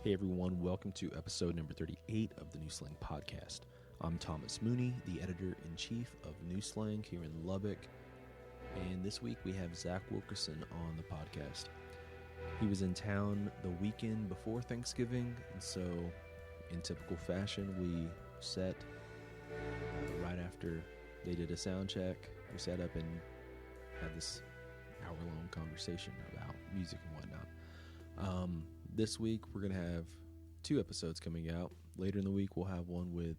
Hey everyone, welcome to episode number 38 of the New Slang Podcast. I'm Thomas Mooney, the editor-in-chief of New Slang here in Lubbock, and this week we have Zac Wilkerson on the podcast. He was in town the weekend before Thanksgiving, and so in typical fashion we set right after they did a sound check. We sat up and had this hour-long conversation about music and whatnot. This week we're going to have 2 episodes coming out. Later in the week we'll have one with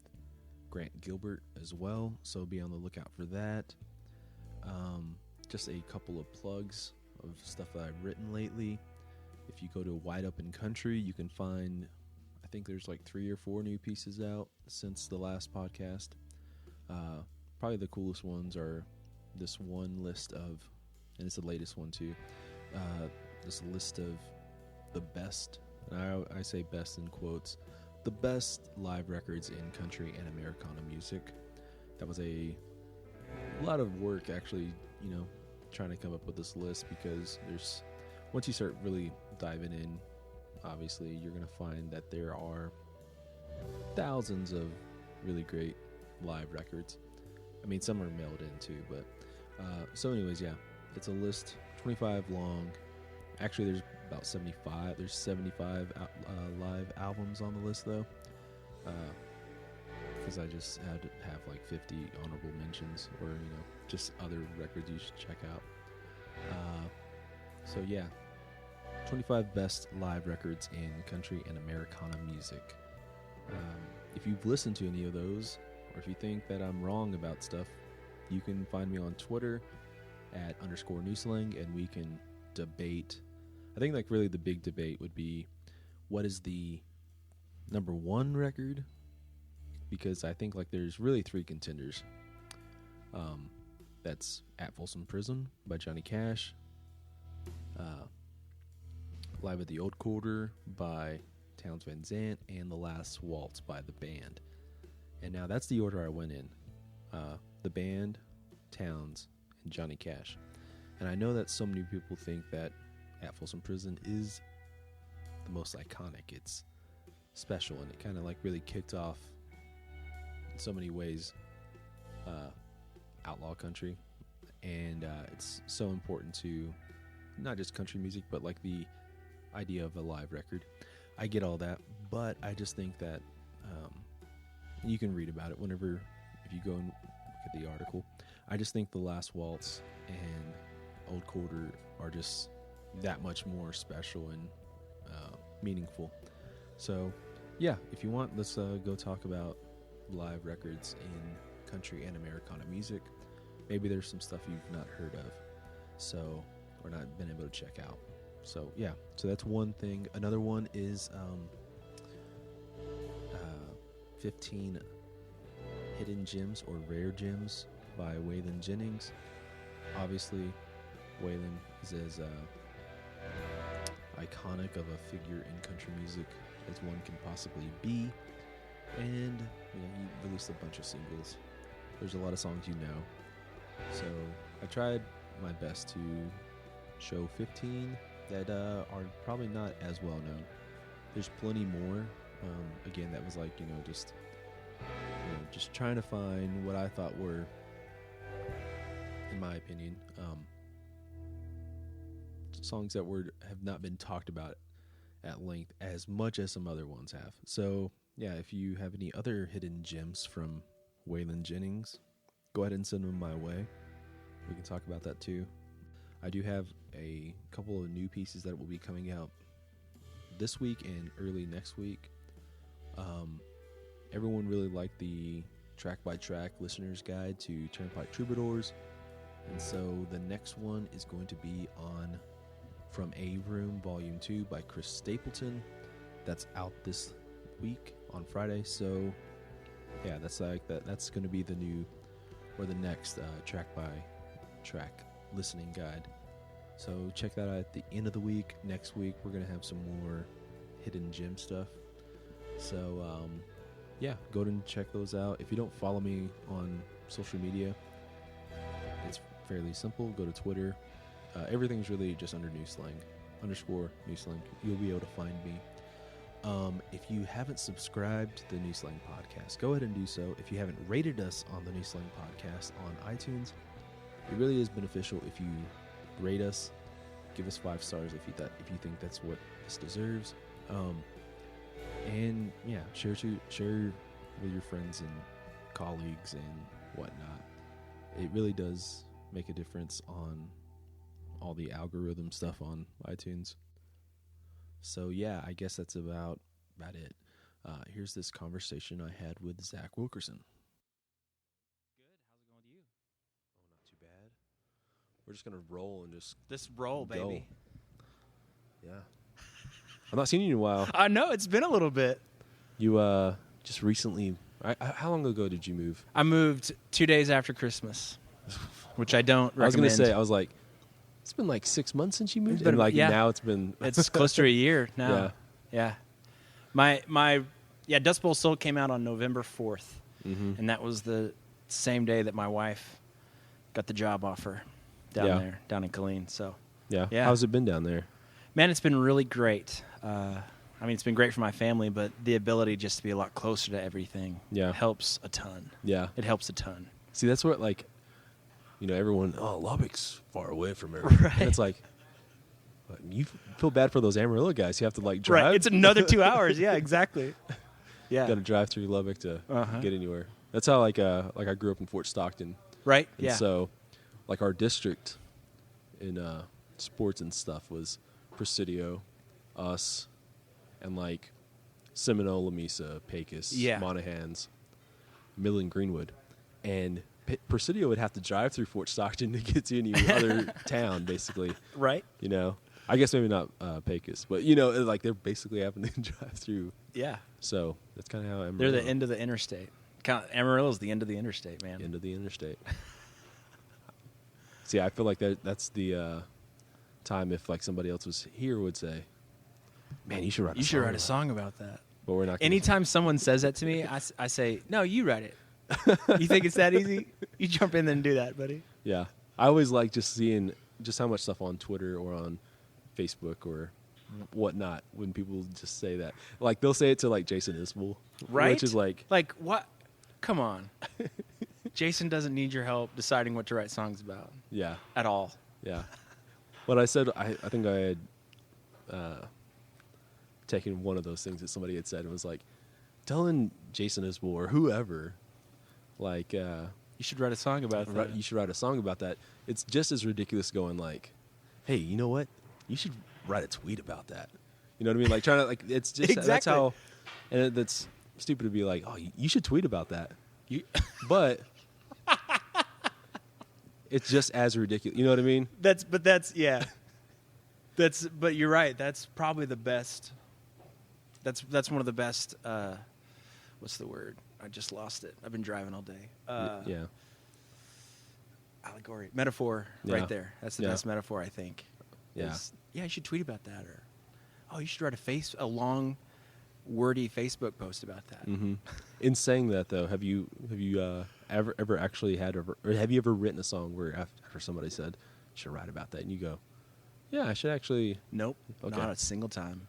Grant Gilbert as well, so be on the lookout for that. Just a couple of plugs of stuff that I've written lately. If you go to Wide Open Country, you can find, I think there's like 3 or 4 new pieces out since the last podcast. Probably the coolest ones are this one list of, and it's the latest one too, this list of the best, and I say best in quotes, the best live records in country and Americana music. That was a lot of work actually, trying to come up with this list, because once you start really diving in, obviously you're going to find that there are thousands of really great live records. I mean, some are mailed in too, but so anyways, yeah, it's a list, 25 long. Actually, there's about 75. There's 75 live albums on the list, though, because I just had to have like 50 honorable mentions, or just other records you should check out. So yeah, 25 best live records in country and Americana music. If you've listened to any of those, or if you think that I'm wrong about stuff, you can find me on Twitter at _newslang, and we can debate. I think like really the big debate would be, what is the number 1 record? Because I think like there's really 3 contenders. That's At Folsom Prison by Johnny Cash, Live at the Old Quarter by Townes Van Zandt, and The Last Waltz by the band. And now that's the order I went in. The band, Townes, and Johnny Cash. And I know that so many people think that At Folsom Prison is the most iconic. It's special, and it kind of like really kicked off in so many ways outlaw country, and it's so important to not just country music, but like the idea of a live record. I get all that, but I just think that you can read about it whenever, if you go and look at the article. I just think The Last Waltz and Old Quarter are just that much more special and meaningful. So yeah, if you want, let's go talk about live records in country and Americana music. Maybe there's some stuff you've not heard of, so, or not been able to check out. So yeah, so that's one thing. Another one is 15 hidden gems or rare gems by Waylon Jennings. Obviously Waylon is as iconic of a figure in country music as one can possibly be, and he released a bunch of singles. There's a lot of songs so I tried my best to show 15 that are probably not as well known. There's plenty more. Again, that was like just trying to find what I thought were, in my opinion, songs that have not been talked about at length as much as some other ones have. So yeah, if you have any other hidden gems from Waylon Jennings, go ahead and send them my way. We can talk about that too. I do have a couple of new pieces that will be coming out this week and early next week. Everyone really liked the track-by-track listener's guide to Turnpike Troubadours, and so the next one is going to be on From A Room Volume 2 by Chris Stapleton. That's out this week on Friday. So yeah, that's going to be the new, or the next track-by-track listening guide. So check that out at the end of the week. Next week we're going to have some more hidden gem stuff. So yeah, go ahead and check those out. If you don't follow me on social media, it's fairly simple. Go to Twitter. Everything's really just under _New Slang. You'll be able to find me. If you haven't subscribed to the New Slang Podcast, go ahead and do so. If you haven't rated us on the New Slang Podcast on iTunes, it really is beneficial if you rate us. Give us 5 stars if you think that's what this deserves. And yeah, share with your friends and colleagues and whatnot. It really does make a difference on all the algorithm stuff on iTunes. So yeah, I guess that's about it. Here's this conversation I had with Zac Wilkerson. Good. How's it going with you? Oh, not too bad. We're just gonna roll and just roll, go. baby. Yeah. I've not seen you in a while. I know, it's been a little bit. You just recently. How long ago did you move? I moved 2 days after Christmas, which I don't recommend. I was gonna say, I was like, it's been like 6 months since you moved, and like now it's been. It's close to a year now. Yeah. My Dust Bowl Soul came out on November 4th, and that was the same day that my wife got the job offer down in Killeen. So yeah, how's it been down there? Man, it's been really great. I mean, it's been great for my family, but the ability just to be a lot closer to everything helps a ton. Yeah. It helps a ton. See, that's what, like, everyone, Lubbock's far away from everything. Right. And it's like, you feel bad for those Amarillo guys who have to, like, drive. Right. It's another 2 hours. Yeah, exactly. Yeah. Got to drive through Lubbock to get anywhere. That's how, like I grew up in Fort Stockton. Right. And so, like, our district in sports and stuff was Presidio, us, and like Seminole, Lamesa, Pecos, Monahans, Midland, Greenwood, and Presidio would have to drive through Fort Stockton to get to any other town, basically. Right. I guess maybe not Pecos, but like they're basically having to drive through. Yeah. So that's kind of how Amarillo. They're the end of the interstate. Amarillo's the end of the interstate, man. End of the interstate. See, I feel like that's the time if like somebody else was here would say, man, you should write a song about that. But we're not. Anytime someone says that to me, I say, no, you write it. You think it's that easy? You jump in and do that, buddy. Yeah. I always like just seeing just how much stuff on Twitter or on Facebook or whatnot when people just say that. Like, they'll say it to, like, Jason Isbell. Right? Which is like... Like, what? Come on. Jason doesn't need your help deciding what to write songs about. Yeah. At all. Yeah. But I said, I think I had... taken one of those things that somebody had said and was like, telling Jason Isbell or whoever, like, you should write a song about that. You should write a song about that. It's just as ridiculous going like, hey, you know what? You should write a tweet about that. You know what I mean? Like trying to like, it's just exactly. That's how, and that's stupid to be like, oh, you should tweet about that. But it's just as ridiculous. You know what I mean? But you're right. That's probably the best. That's one of the best. What's the word? I just lost it. I've been driving all day. Allegory, metaphor, right there. That's the best metaphor, I think. Yeah. You should tweet about that, or you should write a long, wordy Facebook post about that. Mm-hmm. In saying that, though, have you ever actually or have you ever written a song where after somebody said, "You should write about that," and you go, "Yeah, I should actually." Nope, not a single time.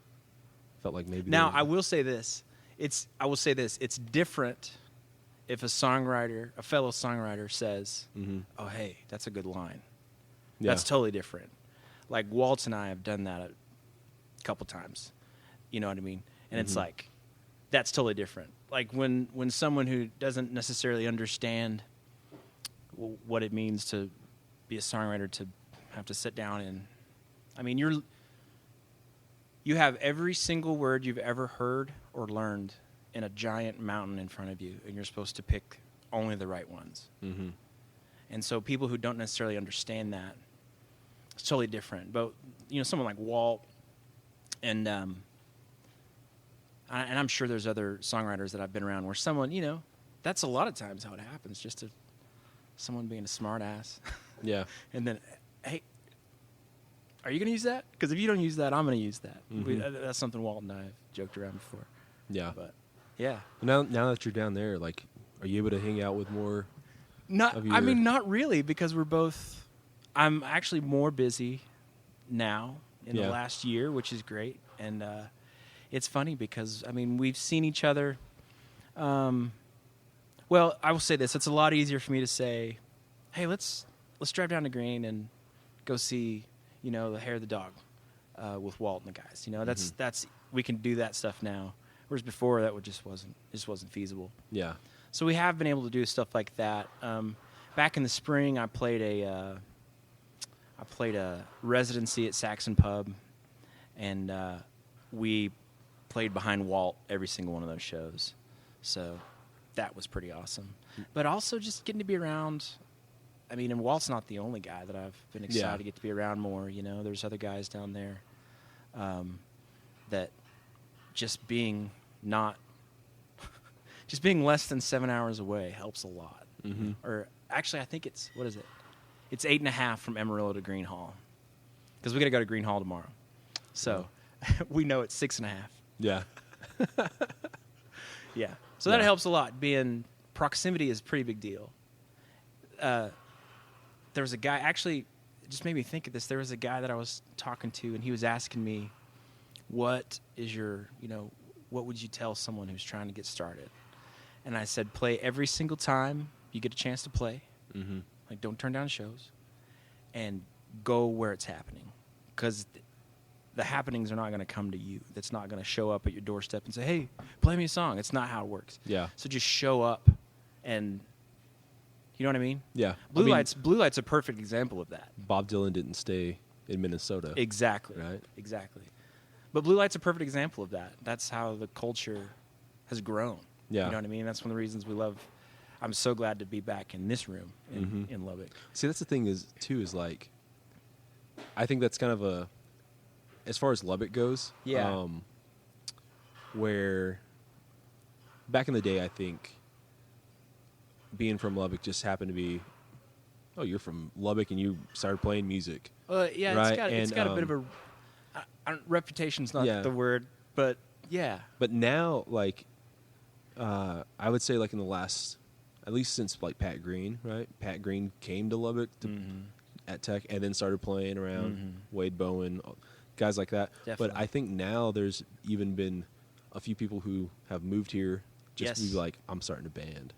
Felt like maybe. Now I will say this. It's different if a fellow songwriter says, "Oh, hey, that's a good line." Yeah. That's totally different. Like Walt and I have done that a couple times. You know what I mean? And it's like, that's totally different. Like when someone who doesn't necessarily understand what it means to be a songwriter to have to sit down and, I mean, you have every single word you've ever heard or learned in a giant mountain in front of you, and you're supposed to pick only the right ones. Mm-hmm. And so people who don't necessarily understand that, it's totally different. But, someone like Walt and I'm sure there's other songwriters that I've been around where someone, that's a lot of times how it happens, just someone being a smart ass. Yeah. And then, hey, are you going to use that? Because if you don't use that, I'm going to use that. Mm-hmm. That's something Walt and I have joked around before. Yeah. But, yeah. Now that you're down there, like, are you able to hang out with more? Not really, because I'm actually more busy now in the last year, which is great. And it's funny because, I mean, we've seen each other. Well, I will say this. It's a lot easier for me to say, hey, let's drive down to Green and go see, the Hair of the Dog with Walt and the guys. That's we can do that stuff now. Whereas before, that just wasn't feasible. Yeah. So we have been able to do stuff like that. Back in the spring, I played a residency at Saxon Pub, and we played behind Walt every single one of those shows. So that was pretty awesome. But also just getting to be around. I mean, and Walt's not the only guy that I've been excited to get to be around more. There's other guys down there that just being less than 7 hours away helps a lot. Mm-hmm. Or actually, I think it's 8.5 from Amarillo to Green Hall, because we got to go to Green Hall tomorrow. So we know it's 6.5. Yeah. Yeah. So that helps a lot. Proximity is a pretty big deal. There was a guy, actually, it just made me think of this. There was a guy that I was talking to, and he was asking me, what would you tell someone who's trying to get started? And I said, play every single time you get a chance to play. Mm-hmm. Like, don't turn down shows, and go where it's happening, because the happenings are not going to come to you. That's not going to show up at your doorstep and say, hey, play me a song. It's not how it works. Yeah. So just show up, and you know what I mean? Yeah. Blue Light's a perfect example of that. Bob Dylan didn't stay in Minnesota. Exactly. Right? Exactly. But Blue Light's a perfect example of that. That's how the culture has grown. Yeah. You know what I mean? That's one of the reasons we love. I'm so glad to be back in this room in Lubbock. See, that's the thing is like, I think that's kind of as far as Lubbock goes, where back in the day, I think being from Lubbock just happened to be, oh, you're from Lubbock and you started playing music. Yeah, right? It's got a bit of a reputation's not the word, but yeah. But now, like, I would say, like, in the last, at least since, like, Pat Green, right? Pat Green came to Lubbock at Tech and then started playing around, Wade Bowen, guys like that. Definitely. But I think now there's even been a few people who have moved here just to be like, I'm starting a band.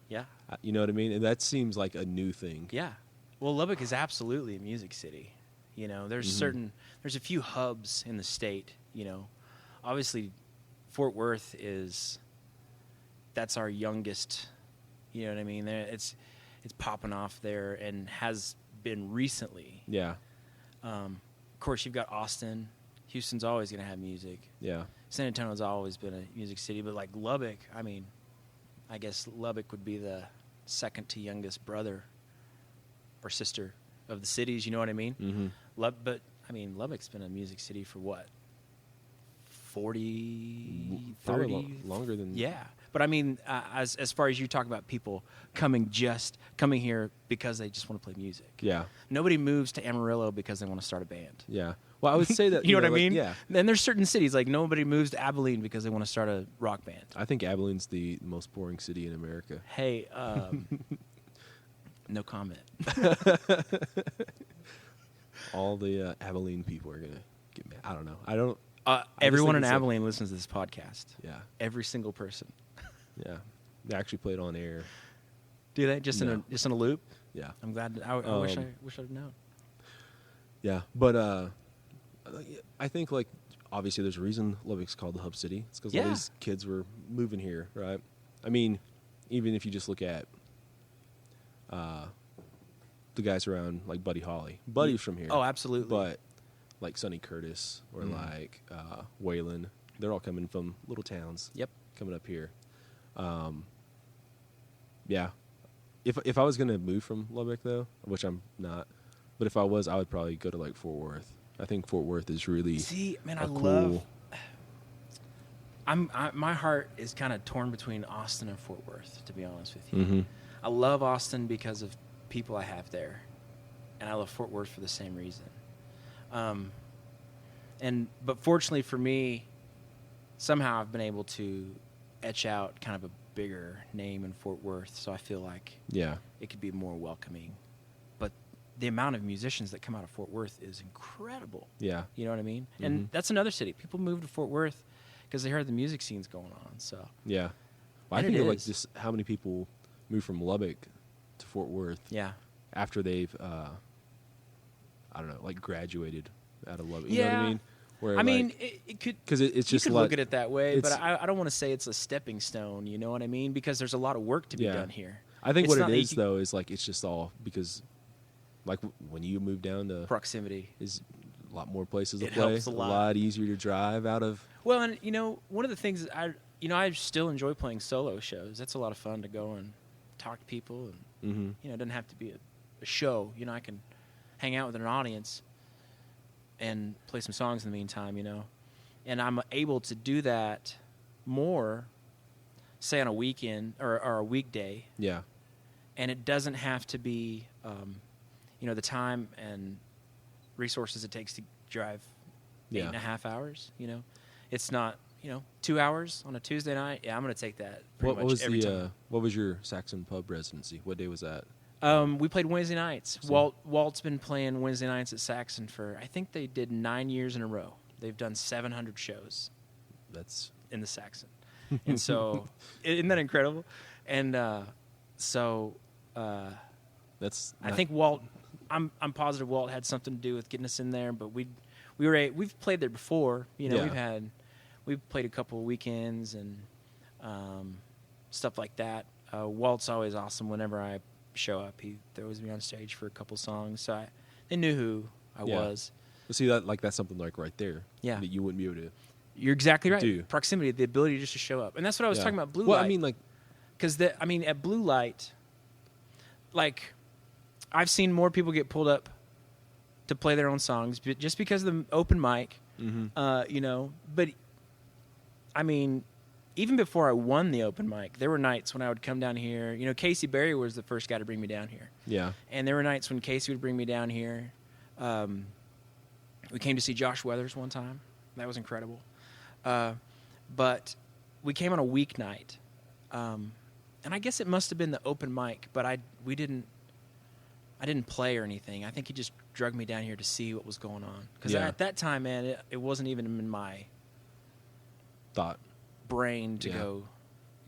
Yeah. You know what I mean? And that seems like a new thing. Yeah. Well, Lubbock is absolutely a music city. There's there's a few hubs in the state, Obviously, Fort Worth that's our youngest, you know what I mean? It's popping off there and has been recently. Yeah. Of course, you've got Austin. Houston's always going to have music. Yeah. San Antonio's always been a music city, but like Lubbock, I mean, I guess Lubbock would be the second to youngest brother or sister of the cities, you know what I mean? Mm-hmm. But, I mean, Lubbock's been a music city for what? 40, 30? Longer than... Yeah. But, I mean, as far as you talk about people coming here because they just want to play music. Yeah. Nobody moves to Amarillo because they want to start a band. Yeah. Well, I would say that... you know what I mean? Yeah. And there's certain cities, like nobody moves to Abilene because they want to start a rock band. I think Abilene's the most boring city in America. Hey, no comment. All the Abilene people are going to get mad. I don't know. Everyone in Abilene listens to this podcast. Yeah. Every single person. Yeah. They actually play it on air. Do they? Just in a loop? Yeah. I'm glad. I wish I'd known. Yeah. But I think, like, obviously there's a reason Lubbock's called the Hub City. It's because all these kids were moving here, right? I mean, even if you just look at the guys around, like Buddy Holly. Buddy's from here. Oh, absolutely. But like Sonny Curtis or like Waylon, they're all coming from little towns. Yep. Coming up here. Yeah. If I was going to move from Lubbock, though, which I'm not, but if I was, I would probably go to, like, Fort Worth. I think Fort Worth is really my heart is kind of torn between Austin and Fort Worth, to be honest with you. Mm-hmm. I love Austin because of people I have there, and I love Fort Worth for the same reason. But fortunately for me, somehow I've been able to etch out kind of a bigger name in Fort Worth, so I feel like it could be more welcoming. But the amount of musicians that come out of Fort Worth is incredible. Yeah. You know what I mean? Mm-hmm. And that's another city. People move to Fort Worth because they heard the music scene's going on. So yeah, well, I And think it like is. just how many people move from Lubbock to Fort Worth yeah, after they've I don't know, like graduated out of Lubbock. You know what I Yeah. mean? Where I mean, it could. because it's You just could like, look at it that way, but it's- I don't want to say it's a stepping stone. You know what I mean? Because there's a lot of work to be Yeah. done here. I think It's what not it that you is can- though is like it's just all because like when you move down to Proximity. is a lot more places to It play, helps a lot. easier to drive out of. Well, and one of the things that I still enjoy playing solo shows. That's a lot of fun to go and talk to people, and Mm-hmm. it doesn't have to be a show. I can hang out with an audience and play some songs in the meantime. And I'm able to do that more, say on a weekend or a weekday, Yeah, and it doesn't have to be, the time and resources it takes to drive 8.5 hours. It's not 2 hours on a Tuesday night. Yeah, I'm going to take that pretty much every time. What was your Saxon pub residency? What day was that? We played Wednesday nights. So- Walt's been playing Wednesday nights at Saxon for, I think they did 9 years in a row. They've done 700 shows That's in the Saxon. And so, isn't that incredible? And that's. I think Walt, I'm positive Walt had something to do with getting us in there, but we've played there before. Yeah. We've played a couple of weekends and stuff like that. Walt's always awesome whenever I show up. He throws me on stage for a couple songs, so they knew who I was. But see that's something like right there. Yeah. That you wouldn't be able to. You're exactly right. do. Proximity, the ability just to show up, and that's what I was Yeah. talking about. Blue Well, Light. I mean, like, Because at Blue Light, like, I've seen more people get pulled up to play their own songs just because of the open mic, But I mean, even before I won the open mic, there were nights when I would come down here. Casey Berry was the first guy to bring me down here, yeah, and there were nights when Casey would bring me down here. We came to see Josh Weathers one time. That was incredible. But we came on a weeknight. And I guess it must have been the open mic, but I didn't play or anything. I think he just drugged me down here to see what was going on. Because Yeah. at that time, man, it wasn't even in my thought. brain to Yeah. go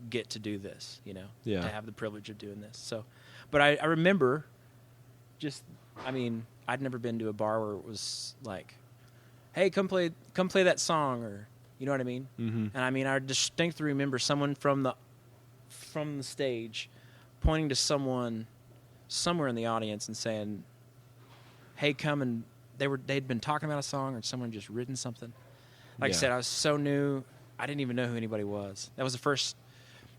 get to do this, Yeah. to have the privilege of doing this. So, but I remember I'd never been to a bar where it was like, hey, come play that song, or you know what I mean? Mm-hmm. And I distinctly remember someone from the stage pointing to someone somewhere in the audience and saying, hey, come, and they'd been talking about a song, or someone just written something. Like I Yeah. said, I was so new, I didn't even know who anybody was. That was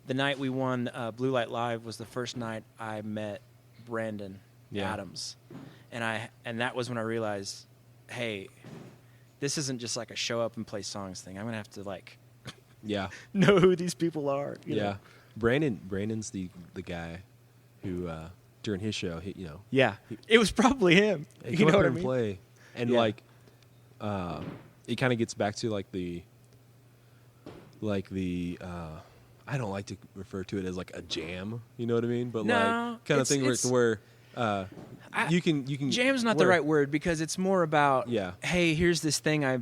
the night we won Blue Light Live was the first night I met Brandon Yeah. Adams. And that was when I realized, hey, this isn't just like a show up and play songs thing. I'm going to have to like Yeah. know who these people are. you know? Yeah. Brandon's the guy who during his show, Yeah. It was probably him. he You come know up what here I and mean? play, and Yeah. it kind of gets back to like the I don't like to refer to it as like a jam, you know what I mean? But No, like kind of thing where you can Jam's not the right word, because it's more about, Yeah. hey, here's this thing I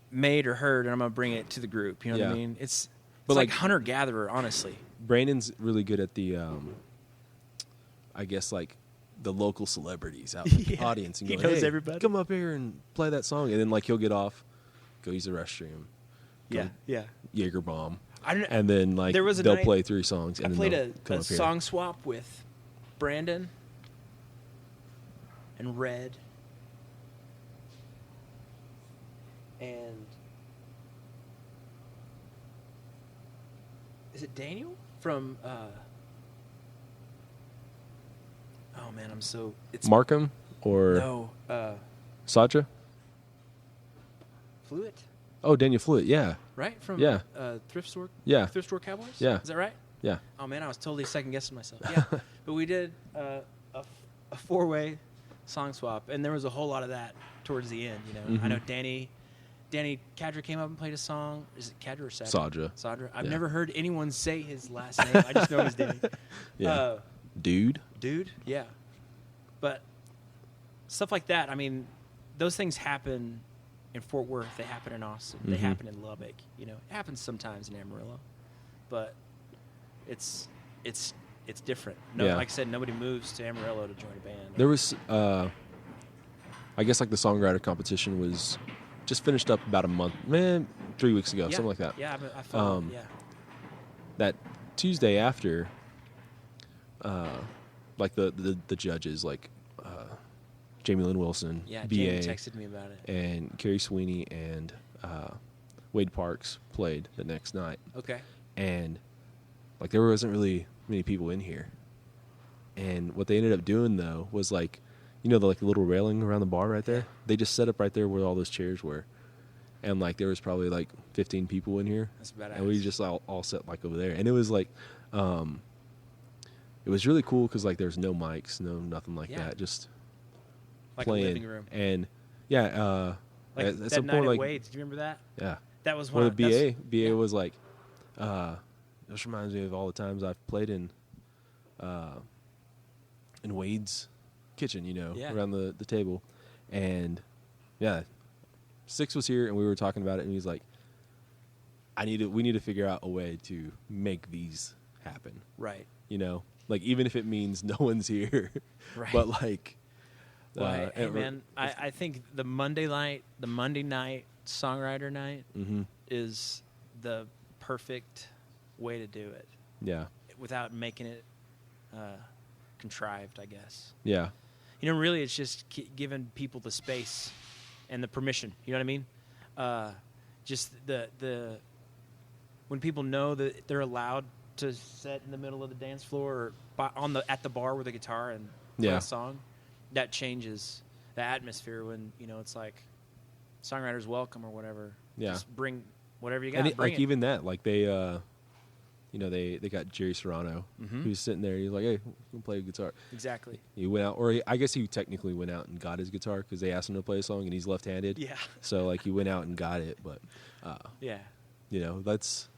made or heard, and I'm going to bring it to the group. You know what I Yeah. mean? It's But like like- hunter-gatherer, honestly. Brandon's really good at the I guess like the local celebrities out in the Yeah. audience, and He going, knows hey, everybody. come up here and play that song, and then like he'll get off, go use the restroom, go Yeah. Jaeger bomb, I don't and then like There was a they'll night play 3 songs, I and then played they'll come a up here. song swap with Brandon and Red and is it Daniel from oh man, it's Markham or no Saja? Fluid, Oh, Daniel Fluid, yeah, right? From Yeah. Thrift Store Cowboys? Yeah. Is that right? yeah, Oh man, I was totally second guessing myself. Yeah, but we did a 4-way song swap, and there was a whole lot of that towards the end. I Mhm. know Danny Cadra came up and played a song. Is it Cadra or Sadra? Saja. Sadra. I've Yeah. never heard anyone say his last name. I just know he's Danny. Yeah. Dude. Dude, yeah. But stuff like that. Those things happen in Fort Worth. They happen in Austin. They happen in Lubbock. You know, it happens sometimes in Amarillo, but it's different. No, like I said, nobody moves to Amarillo to join a band. There was, I guess, like the songwriter competition was just finished up about 3 weeks ago, something like that. Yeah, I felt that Tuesday after, like the judges, like Jamie Lynn Wilson, BA, Jamie texted me about it, and Carrie Sweeney and Wade Parks played the next night. Okay. And like there wasn't really many people in here, and what they ended up doing though was like, you know, the like little railing around the bar right there. They just set up right there where all those chairs were, and like there was probably like 15 people in here. That's badass. And we just all sat like over there, and it was like, it was really cool because like there's no mics, nothing like that, just like playing. a living room. And like at that some night point, at like Wade's, do you remember that? Yeah, that was one one. of BA was like, this reminds me of all the times I've played in Wade's kitchen, you know, around the table. And Six was here and we were talking about it, and he's like, we need to figure out a way to make these happen. Right. You know, like even if it means no one's here. Right. But like hey man, I think the Monday night songwriter night is the perfect way to do it. Yeah. Without making it contrived, I guess. Yeah. You know, really, it's just giving people the space and the permission. You know what I mean? Just the when people know that they're allowed to sit in the middle of the dance floor or at the bar with a guitar and play a song, that changes the atmosphere. When you know it's like songwriters welcome or whatever. Yeah. Just bring whatever you got. And like even that, like they, you know, they got Jerry Serrano, who's sitting there. He's like, "Hey, you can play a guitar." Exactly. He went out, or I guess he technically went out and got his guitar because they asked him to play a song, and he's left-handed. Yeah. So like he went out and got it, but yeah, you know, that's.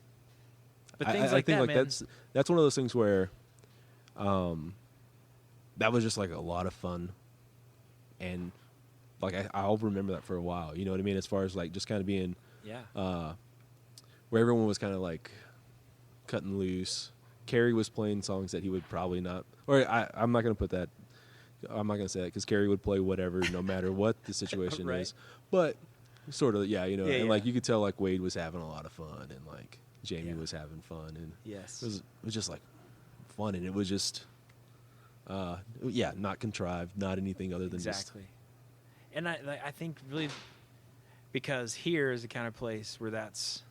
But things I think like man. that's one of those things where, that was just like a lot of fun, and like I'll remember that for a while. You know what I mean? As far as like just kind of being. Yeah. Where everyone was kind of like cutting loose. Carrie was playing songs that he would probably not, or I'm not going to put that, I'm not going to say that because Carrie would play whatever no matter what the situation is. But sort of, you know, and like you could tell like Wade was having a lot of fun and like Jamie was having fun. And it was just like fun, and it was just, not contrived, not anything other than exactly. And I think really because here is the kind of place where that's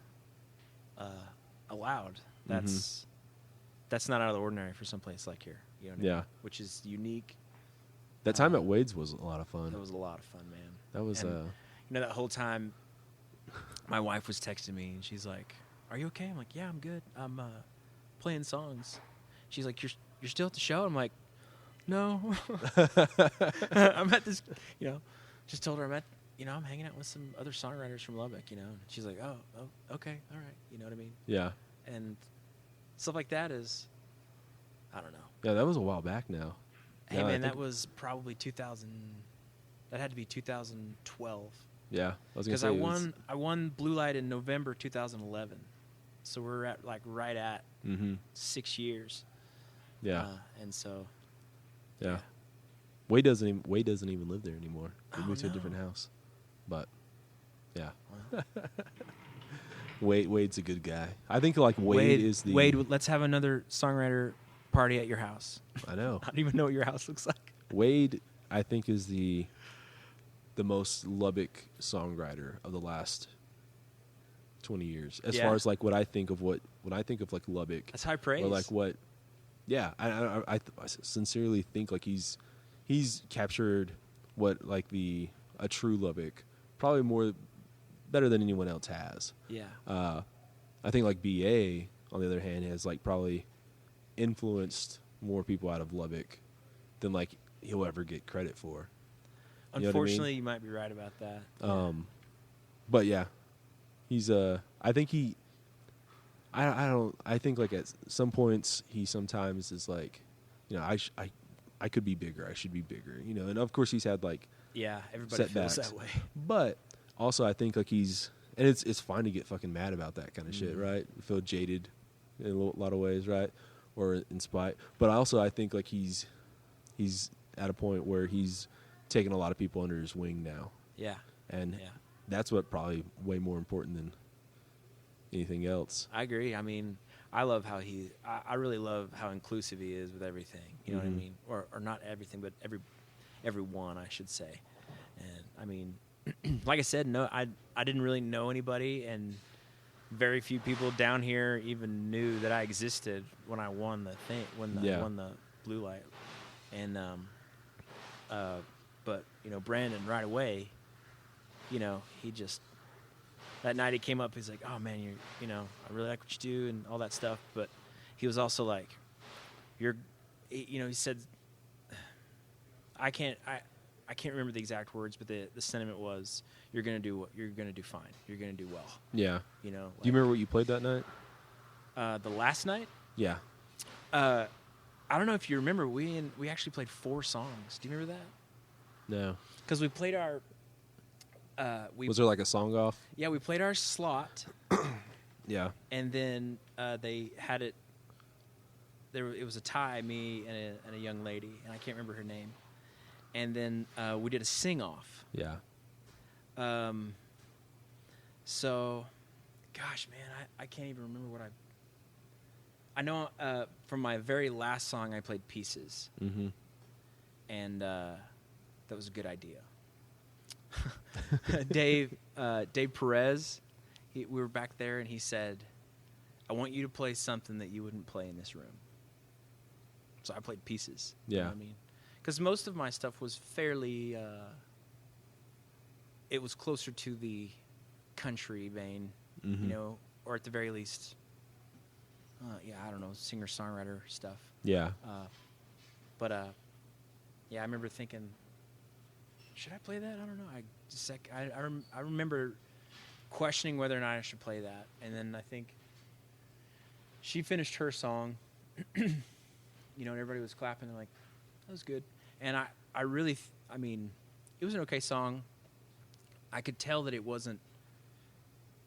allowed. That's not out of the ordinary for some place like here. You know what I mean? Which is unique. That time at Wade's was a lot of fun. That was a lot of fun, man. That was you know, that whole time my wife was texting me and she's like, "Are you okay?" I'm like, "Yeah, I'm good. I'm playing songs." She's like, "You're still at the show?" I'm like, "No." I'm at this, you know, just told her I'm hanging out with some other songwriters from Lubbock, you know. And she's like, oh, okay, all right. You know what I mean? Yeah. And stuff like that is, I don't know. Yeah, that was a while back now. Hey, man, that was probably 2000. That had to be 2012. Yeah, because I won Blue Light in November 2011, so we're at right at 6 years. Yeah, and so. Yeah. Wade doesn't even live there anymore. He moved to a different house. But yeah. Wow. Wade's a good guy. I think like Wade is the Wade, let's have another songwriter party at your house. I know. I don't even know what your house looks like. Wade, I think, is the most Lubbock songwriter of the last 20 years. As far as like when I think of like Lubbock. That's high praise. Or like what I sincerely think like he's captured what like a true Lubbock probably better than anyone else has. Yeah. I think like BA on the other hand has like probably influenced more people out of Lubbock than like he'll ever get credit for. Unfortunately, you might be right about that. But yeah, he's I think I think like at some points he sometimes is like, you know, I could be bigger. I should be bigger. You know, and of course he's had like everybody setbacks. feels that way. But also I think like and it's fine to get fucking mad about that kind of shit, right? Feel jaded in a lot of ways, right? Or in spite. But also I think like he's at a point where he's taking a lot of people under his wing now. Yeah. And that's what probably way more important than anything else. I agree. I mean, I love how I really love how inclusive he is with everything. You know what I mean? Or not everything, but everyone, I should say. And I mean, like I said, I didn't really know anybody, and very few people down here even knew that I existed when I won the thing, I won the Blue Light. And but you know, Brandon right away, you know, he just, that night he came up, he's like, oh man, you know, I really like what you do and all that stuff. But he was also like, you know, he said, I can't remember the exact words, but the sentiment was, you're gonna do fine. You're gonna do well. Yeah. You know. Do you remember what you played that night? The last night? Yeah. I don't know if you remember. We actually played 4 songs. Do you remember that? No. Because we played our. Was there like a song off? Yeah, we played our slot. Yeah. And then they had it. It was a tie, me and a young lady, and I can't remember her name. And then we did a sing-off. Yeah. So, gosh, man, I can't even remember what I know from my very last song, I played Pieces. Mm-hmm. And that was a good idea. Dave Perez, we were back there, and he said, I want you to play something that you wouldn't play in this room. So I played Pieces. Yeah. You know what I mean? Because most of my stuff was fairly, it was closer to the country vein, you know, or at the very least, I don't know, singer-songwriter stuff. Yeah. But I remember thinking, should I play that? I don't know. I remember questioning whether or not I should play that, and then I think she finished her song, you know, and everybody was clapping. They're like, that was good. And I really, I mean, it was an okay song. I could tell that it wasn't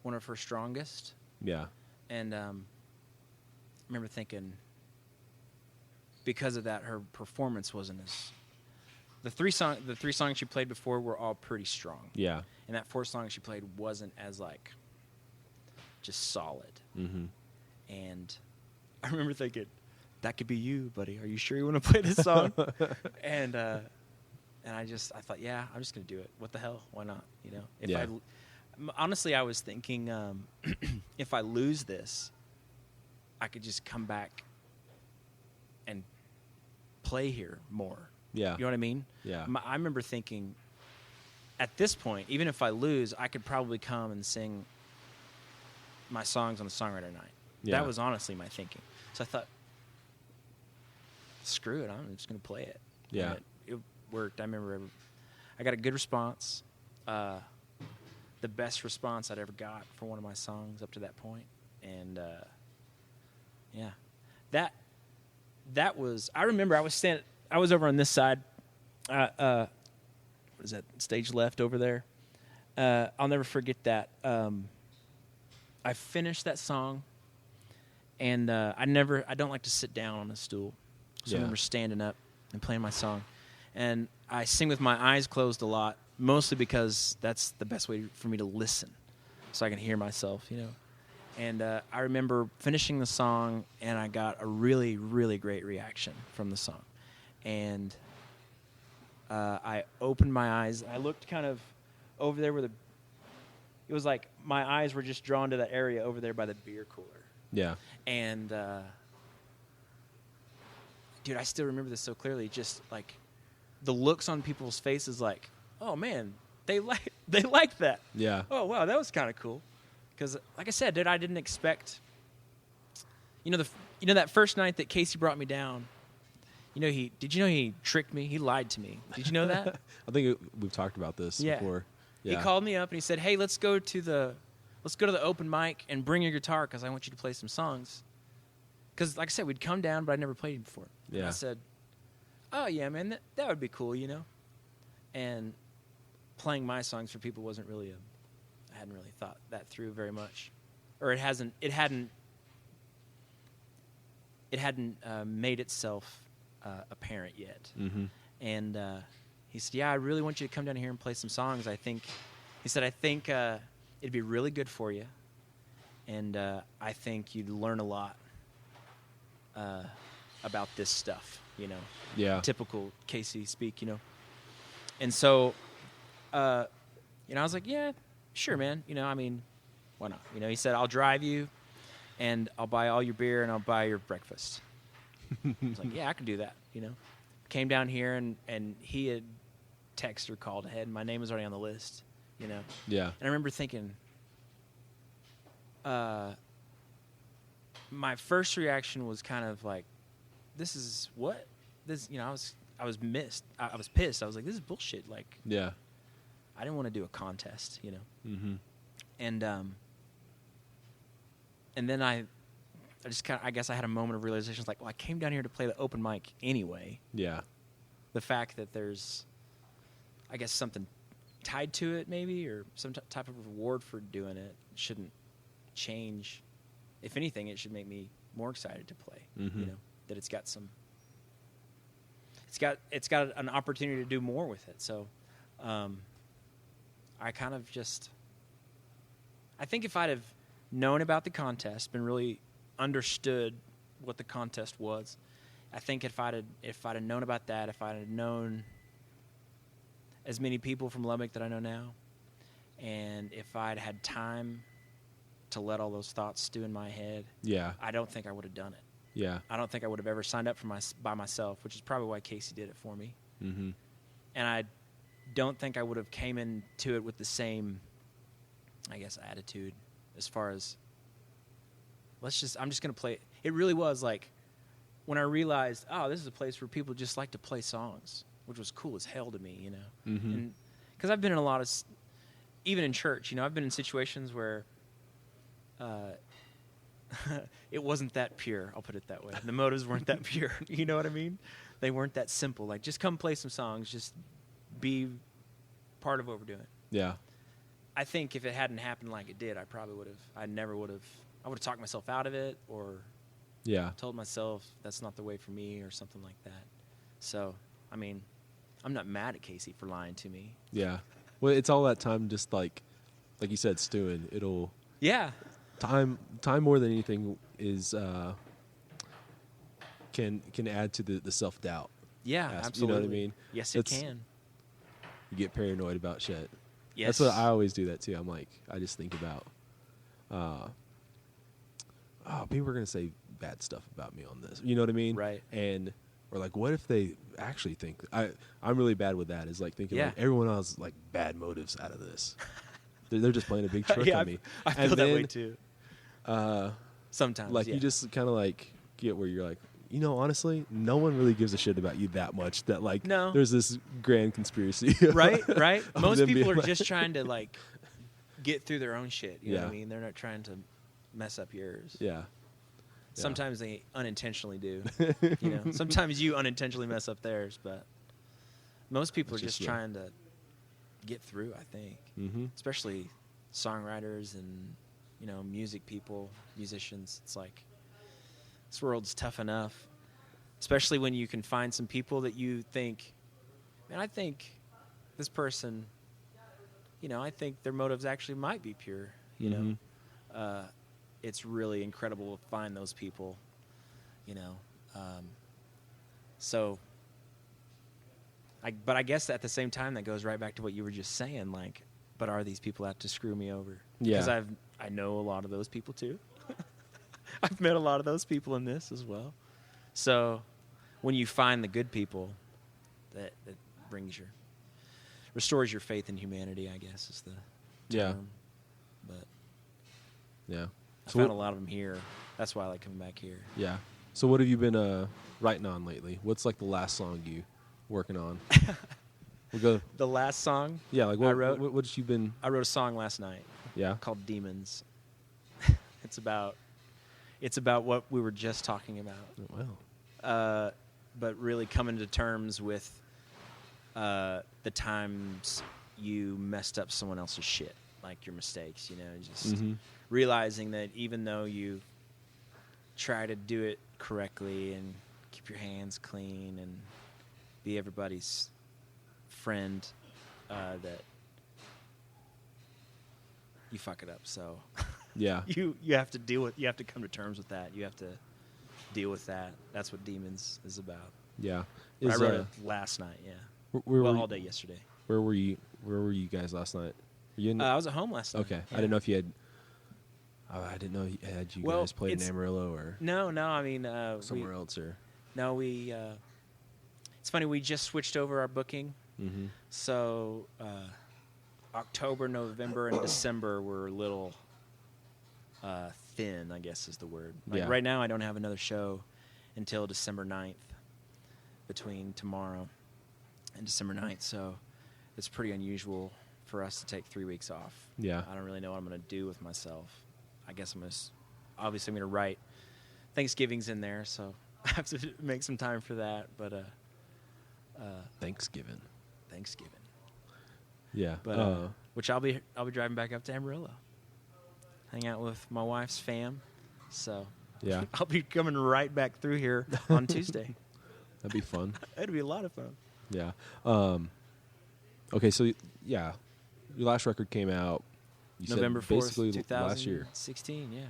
one of her strongest. Yeah. And I remember thinking, because of that, her performance wasn't as. The three songs she played before were all pretty strong. Yeah. And that 4th song she played wasn't as like, just solid. Mm-hmm. And I remember thinking, that could be you, buddy. Are you sure you want to play this song? And I thought, yeah, I'm just gonna do it. What the hell? Why not? You know. Honestly, I was thinking, if I lose this, I could just come back and play here more. Yeah. You know what I mean? Yeah. I remember thinking, at this point, even if I lose, I could probably come and sing my songs on the songwriter night. Yeah. That was honestly my thinking. So I thought, screw it, I'm just going to play it. Yeah. And it worked. I remember I got a good response. The best response I'd ever got for one of my songs up to that point. And, that was, I remember I was over on this side. What is that, stage left over there? I'll never forget that. I finished that song, and I don't like to sit down on a stool. So I remember standing up and playing my song. And I sing with my eyes closed a lot, mostly because that's the best way for me to listen, so I can hear myself, you know. And I remember finishing the song, and I got a really, really great reaction from the song. And I opened my eyes. I looked kind of over there where it was like my eyes were just drawn to that area over there by the beer cooler. Yeah. And, dude, I still remember this so clearly. Just like the looks on people's faces, like, oh man, they like that. Yeah. Oh wow, that was kind of cool. Because, like I said, dude, I didn't expect. You know that first night that Casey brought me down. Did you know he tricked me? He lied to me. Did you know that? I think we've talked about this before. Yeah. He called me up and he said, "Hey, let's go to the open mic and bring your guitar because I want you to play some songs." Because, like I said, we'd come down, but I'd never played before. Yeah. And I said, "Oh yeah, man, that would be cool, you know." And playing my songs for people wasn't really hadn't really thought that through very much, or it hadn't made itself apparent yet. Mm-hmm. And he said, "Yeah, I really want you to come down here and play some songs. I think," he said, "I think it'd be really good for you, and I think you'd learn a lot about this stuff, you know." Yeah. Typical Casey speak, you know. And so, you know, I was like, "Yeah, sure, man. You know, I mean, why not?" You know, he said, "I'll drive you, and I'll buy all your beer, and I'll buy your breakfast." I was like, "Yeah, I can do that," you know. Came down here, and he had texted or called ahead, and my name was already on the list, you know. Yeah. And I remember thinking, my first reaction was kind of like, this is what? This, you know, I was pissed. I was like, this is bullshit. Like, yeah. I didn't want to do a contest, you know. Mm-hmm. And then I just kind of, I guess I had a moment of realization. Like, well, I came down here to play the open mic anyway. Yeah. The fact that there's, I guess, something tied to it maybe, or some type of reward for doing it shouldn't change. If anything, it should make me more excited to play. Mm-hmm. You know, that it's got an opportunity to do more with it. So, I kind of just, I think if I'd have known about the contest, been really understood what the contest was, I think if I'd have known about that, if I'd have known as many people from Lubbock that I know now, and if I'd had time to let all those thoughts stew in my head, yeah, I don't think I would have done it. Yeah. I don't think I would have ever signed up by myself, which is probably why Casey did it for me. Mm-hmm. And I don't think I would have came into it with the same, I guess, attitude as far as, I'm just going to play. It really was like when I realized, oh, this is a place where people just like to play songs, which was cool as hell to me, you know. Mm-hmm. And because I've been in a lot of, even in church, you know, I've been in situations where it wasn't that pure. I'll put it that way. The motives weren't that pure. You know what I mean? They weren't that simple. Like, just come play some songs. Just be part of what we're doing. Yeah. I think if it hadn't happened like it did, I would have talked myself out of it, or told myself that's not the way for me, or something like that. So, I mean, I'm not mad at Casey for lying to me. Yeah. Well, it's all that time, just like you said, stewing. It'll. Yeah. Time more than anything is can add to the self-doubt. Yeah, absolutely. You know what I mean? Yes, it can. You get paranoid about shit. Yes. That's what I always do that too. I'm like, I just think about people are going to say bad stuff about me on this. You know what I mean? Right. And or like, what if they actually think I'm really bad with that, is like thinking like everyone else like bad motives out of this. They're just playing a big trick on me. I feel that way too. Sometimes, like you just kind of like get where you're like, you know, honestly, no one really gives a shit about you that much that like there's this grand conspiracy. Right. Most people are just trying to like get through their own shit. You know what I mean? They're not trying to mess up yours. Yeah. Sometimes they unintentionally do. You know, sometimes you unintentionally mess up theirs, but most people are just trying to get through, I think. Mm-hmm. Especially songwriters and, you know, music people, musicians. It's like, this world's tough enough, especially when you can find some people that you think, man, I think this person, you know, I think their motives actually might be pure, you know. It's really incredible to find those people, you know. But I guess at the same time, that goes right back to what you were just saying, like, but are these people out to screw me over? Yeah. Because I know a lot of those people too. I've met a lot of those people in this as well. So when you find the good people, that restores your faith in humanity, I guess is the term. But yeah. I found a lot of them here. That's why I like coming back here. Yeah. So what have you been writing on lately? What's like the last song you working on? We'll go. The last song? Yeah, like I wrote. What have you been? I wrote a song last night. Yeah. Called Demons. It's about what we were just talking about. Oh, wow. But really coming to terms with the times you messed up someone else's shit. like your mistakes, you know, just realizing that even though you try to do it correctly and keep your hands clean and be everybody's friend, that you fuck it up. So yeah, you have to you have to come to terms with that. You have to deal with that. That's what Demons is about. Yeah. I wrote it last night. Yeah. All day yesterday. Where were you guys last night? Were you in I was at home last night. Okay. Yeah. I didn't know if you had. I didn't know had you guys played in Amarillo or no. I mean somewhere else or. No, we. It's funny. We just switched over our booking. Mm-hmm. So October, November, and December were a little thin, I guess is the word. Like right now, I don't have another show until December 9th, between tomorrow and December 9th. So it's pretty unusual for us to take 3 weeks off. Yeah. I don't really know what I'm going to do with myself. I guess I'm going to write Thanksgiving's in there, so I have to make some time for that. But Thanksgiving. Yeah. But which I'll be driving back up to Amarillo, hang out with my wife's fam. So yeah, I'll be coming right back through here on Tuesday. That'd be fun. It'd be a lot of fun. Yeah. Okay, so yeah, your last record came out. You November said 4th, basically 2016. Yeah.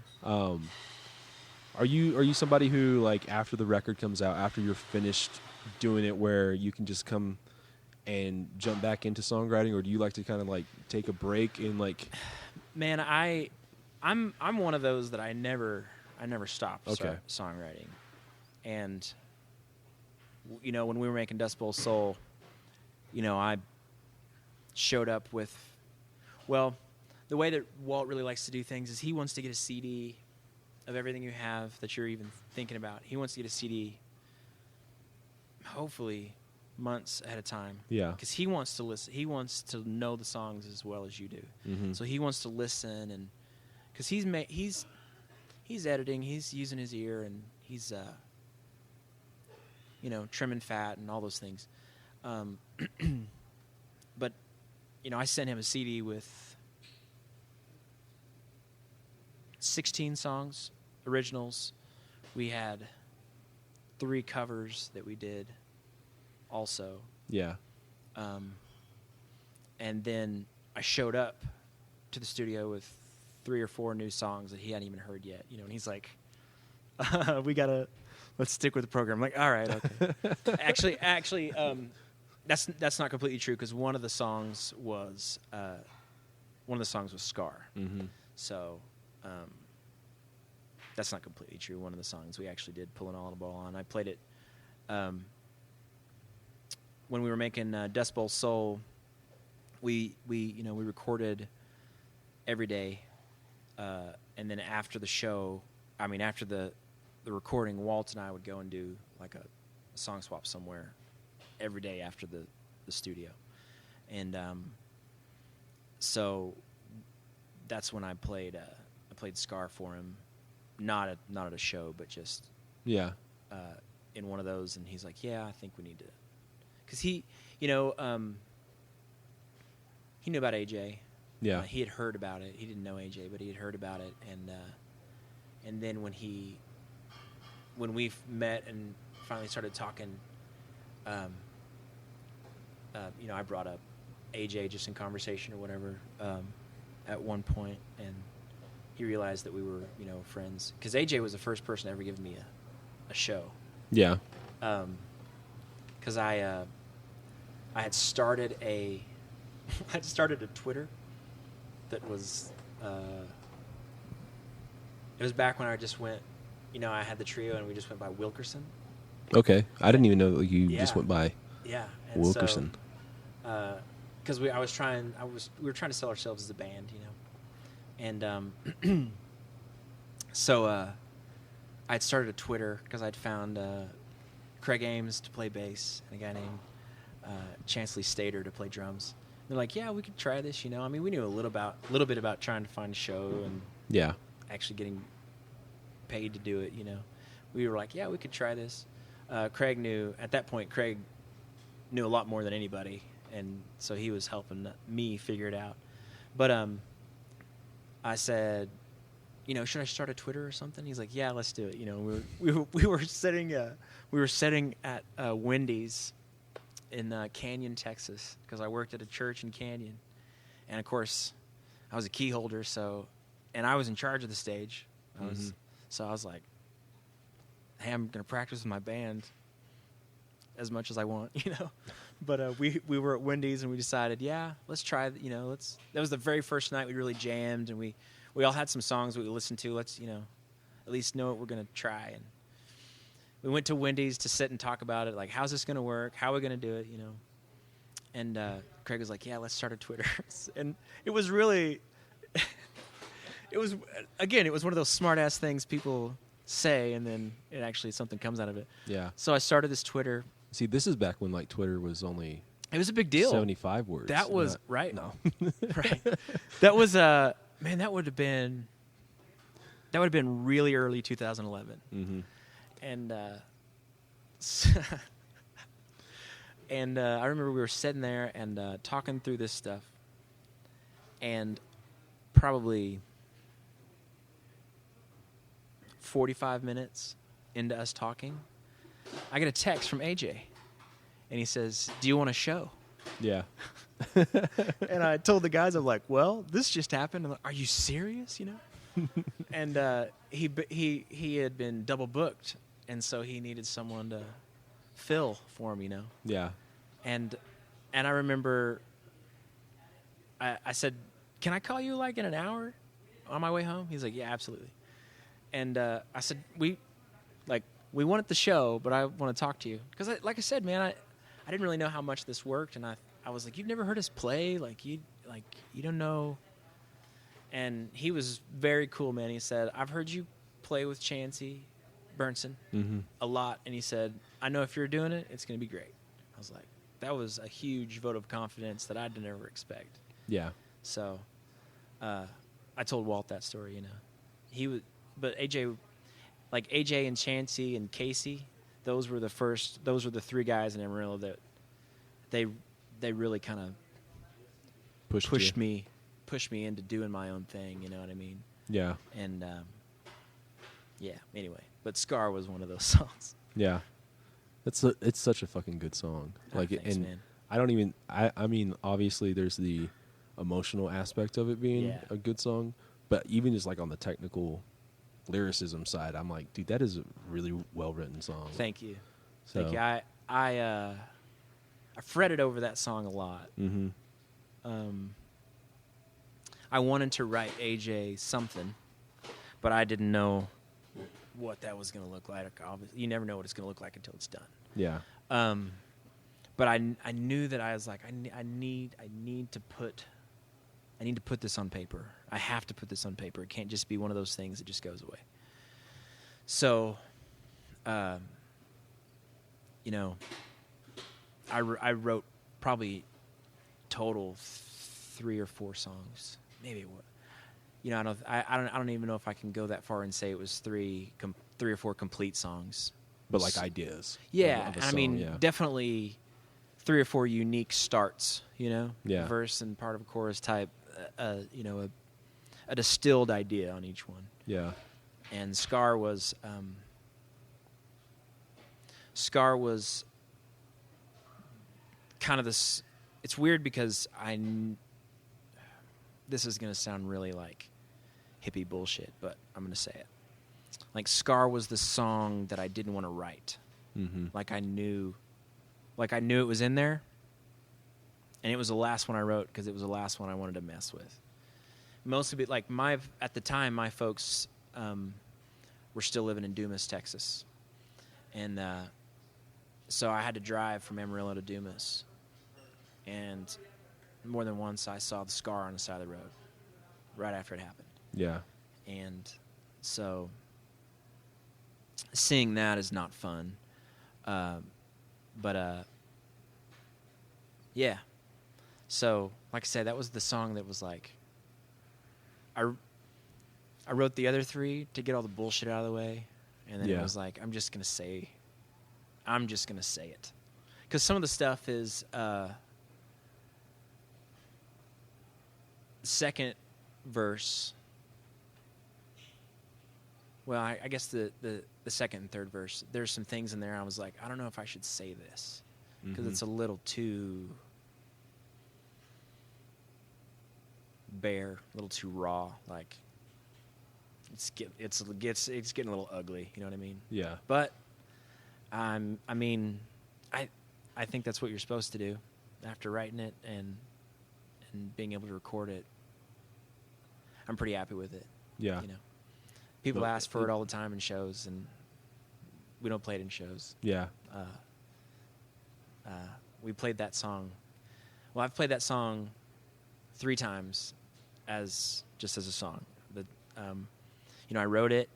Are you somebody who, like, after the record comes out, after you're finished doing it, where you can just come and jump back into songwriting, or do you like to kind of like take a break and like? Man, I'm one of those that I never stopped songwriting, and you know, when we were making Dust Bowl Soul, you know, I showed up with, well, the way that Walt really likes to do things is he wants to get a CD of everything you have that you're even thinking about. He wants to get a CD, hopefully months ahead of time. Yeah. Because he wants to listen. He wants to know the songs as well as you do. Mm-hmm. So he wants to listen, and because he's editing, he's using his ear, and he's you know, trimming fat and all those things. But you know, I sent him a CD with 16 songs, originals. We had 3 covers that we did also. Yeah. And then I showed up to the studio with 3 or 4 new songs that he hadn't even heard yet. You know, and he's like, let's stick with the program. I'm like, all right, okay. actually, that's not completely true, because one of the songs was Scar. Mm-hmm. So that's not completely true. One of the songs we actually did Pull an Audible on. I played it when we were making Dust Bowl Soul. We recorded every day, and then after the show, after the recording, Walt and I would go and do like a song swap somewhere every day after the studio, and so that's when I played Scar for him, not at a show, but just in one of those, and he's like, yeah, I think we need to, because he knew about AJ. Yeah, he had heard about it. He didn't know AJ, but he had heard about it, and then when we met and finally started talking, I brought up AJ just in conversation or whatever at one point, and he realized that we were, friends, because AJ was the first person to ever give me a show. Yeah. Because I had started a Twitter that was it was back when I just went, I had the trio and we just went by Wilkerson. Okay, I didn't even know that you just went by Wilkerson. Because we were trying to sell ourselves as a band, and so I'd started a Twitter because I'd found Craig Ames to play bass and a guy named Chansley Stater to play drums. They're like, yeah, we could try this, we knew a little bit about trying to find a show and actually getting paid to do it, We were like, yeah, we could try this. Craig knew a lot more than anybody, and so he was helping me figure it out. But I said, should I start a Twitter or something? He's like, yeah, let's do it. We were sitting at Wendy's in Canyon, Texas, because I worked at a church in Canyon, and of course, I was a key holder, and I was in charge of the stage. So I was like, hey, I'm gonna practice with my band as much as I want, But we were at Wendy's and we decided, yeah, let's try. That was the very first night we really jammed, and we all had some songs we listened to. Let's at least know what we're gonna try. And we went to Wendy's to sit and talk about it. Like, how's this gonna work? How are we gonna do it? And Craig was like, yeah, let's start a Twitter. And it was really, it was one of those smart ass things people say, and then something comes out of it. Yeah. So I started this Twitter. See, this is back when Twitter was only. It was a big deal. 75 words. That was right. No. Right. That was man. That would have been really early 2011. Mm-hmm. And and I remember we were sitting there and talking through this stuff, and probably 45 minutes into us talking, I get a text from AJ, and he says, "Do you want a show?" Yeah. And I told the guys, I'm like, "Well, this just happened." I'm like, "Are you serious?" And he had been double booked, and so he needed someone to fill for him, Yeah. And I remember I said, "Can I call you in an hour on my way home?" He's like, "Yeah, absolutely." And I said, we wanted the show, but I want to talk to you. Because, like I said, man, I didn't really know how much this worked. And I was like, "You've never heard us play? You don't know." And he was very cool, man. He said, "I've heard you play with Chancey Burnson a lot." And he said, "I know if you're doing it, it's going to be great." I was like, that was a huge vote of confidence that I didn't ever expect. Yeah. So I told Walt that story, But AJ and Chancey and Casey, those were the three guys in Amarillo that they really kind of pushed me into doing my own thing, you know what I mean? Yeah. And yeah, anyway, but Scar was one of those songs. Yeah. It's such a fucking good song. Thanks, man. I mean, obviously there's the emotional aspect of it being a good song, but even just on the technical lyricism side, I'm like, dude, that is a really well written song. Thank you. Thank you. I fretted over that song a lot. Mm-hmm. I wanted to write AJ something, but I didn't know what that was going to look like. Obviously, you never know what it's going to look like until it's done. Yeah. But I knew that I was like, I need to put this on paper. I have to put this on paper. It can't just be one of those things that just goes away. So, I wrote probably total 3 or 4 songs. Maybe I don't even know if I can go that far and say it was 3 or 4 complete songs. But ideas. Yeah, of a song, I mean, definitely 3 or 4 unique starts. Yeah. Verse and part of a chorus type. A distilled idea on each one. Yeah. And Scar was kind of this. It's weird because this is going to sound really hippie bullshit, but I'm going to say it. Scar was the song that I didn't want to write. Mm-hmm. I knew it was in there, and it was the last one I wrote because it was the last one I wanted to mess with. Mostly, at the time, my folks were still living in Dumas, Texas, and so I had to drive from Amarillo to Dumas, and more than once I saw the Scar on the side of the road right after it happened. Yeah. And so seeing that is not fun. But yeah. So, like I said, that was the song that was I wrote the other 3 to get all the bullshit out of the way, and then it was I'm just gonna say it, because some of the stuff is second verse well, I guess the second and third verse, there's some things in there I was like, I don't know if I should say this because it's a little too bare, a little too raw. Like it's getting a little ugly. You know what I mean? Yeah. But I think that's what you're supposed to do after writing it and being able to record it. I'm pretty happy with it. Yeah. You know, people ask for it all the time in shows, and we don't play it in shows. Yeah. We played that song. Well, I've played that song 3 times as a song. I wrote it,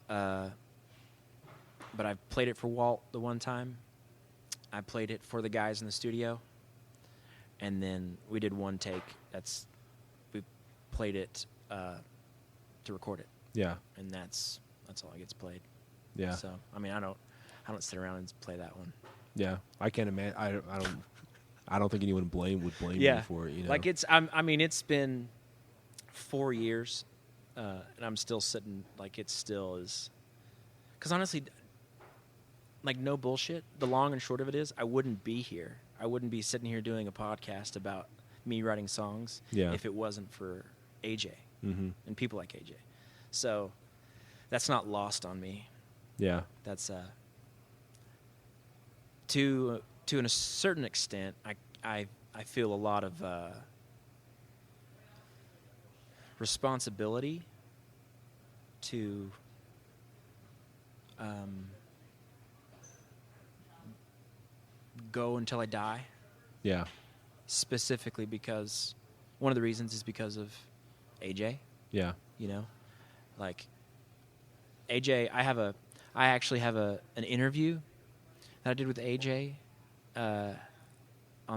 but I played it for Walt the one time. I played it for the guys in the studio, and then we did one take. We played it to record it. Yeah. And that's all that gets played. Yeah. So I mean, I don't sit around and play that one. Yeah, I can't imagine. I don't think anyone would blame me for it. You know, like it's been 4 years, and I'm still sitting. Like it still is, because honestly, like no bullshit. The long and short of it is, I wouldn't be here. I wouldn't be sitting here doing a podcast about me writing songs if it wasn't for AJ and people like AJ. So that's not lost on me. Yeah, that's to a certain extent, I feel a lot of responsibility to go until I die. Yeah. Specifically because one of the reasons is because of AJ. Yeah. You know, like AJ, I actually have an interview that I did with AJ on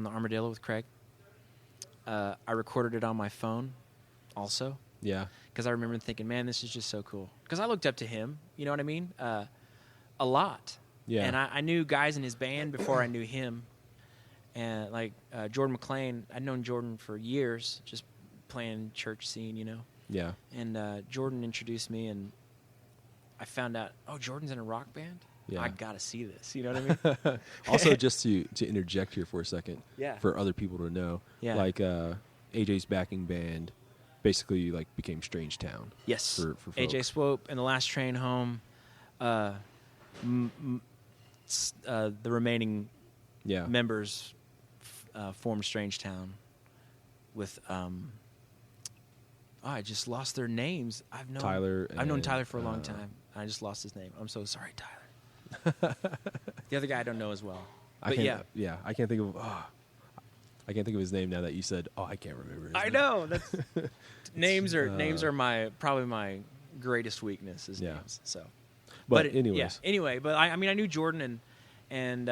the Armadillo with Craig. I recorded it on my phone also. Yeah. Because I remember thinking, man, this is just so cool. Because I looked up to him, you know what I mean? A lot. Yeah. And I knew guys in his band before I knew him. And like Jordan McLean, I'd known Jordan for years, just playing church scene, you know? Yeah. And Jordan introduced me, and I found out, oh, Jordan's in a rock band? Yeah. I got to see this. You know what I mean? Also, just to interject here for a second, yeah, for other people to know, yeah, like AJ's backing band basically like became Strange Town. Yes. For AJ Swope and the Last Train Home, the remaining members formed Strange Town with I just lost their names. I've known Tyler for a long time. I just lost his name. I'm so sorry, Tyler. The other guy I don't know as well. But I can't think of his name now that you said. Oh, I can't remember. I know. That's names are probably my greatest weakness is names. So, but anyways, yeah. Anyway, but I mean I knew Jordan and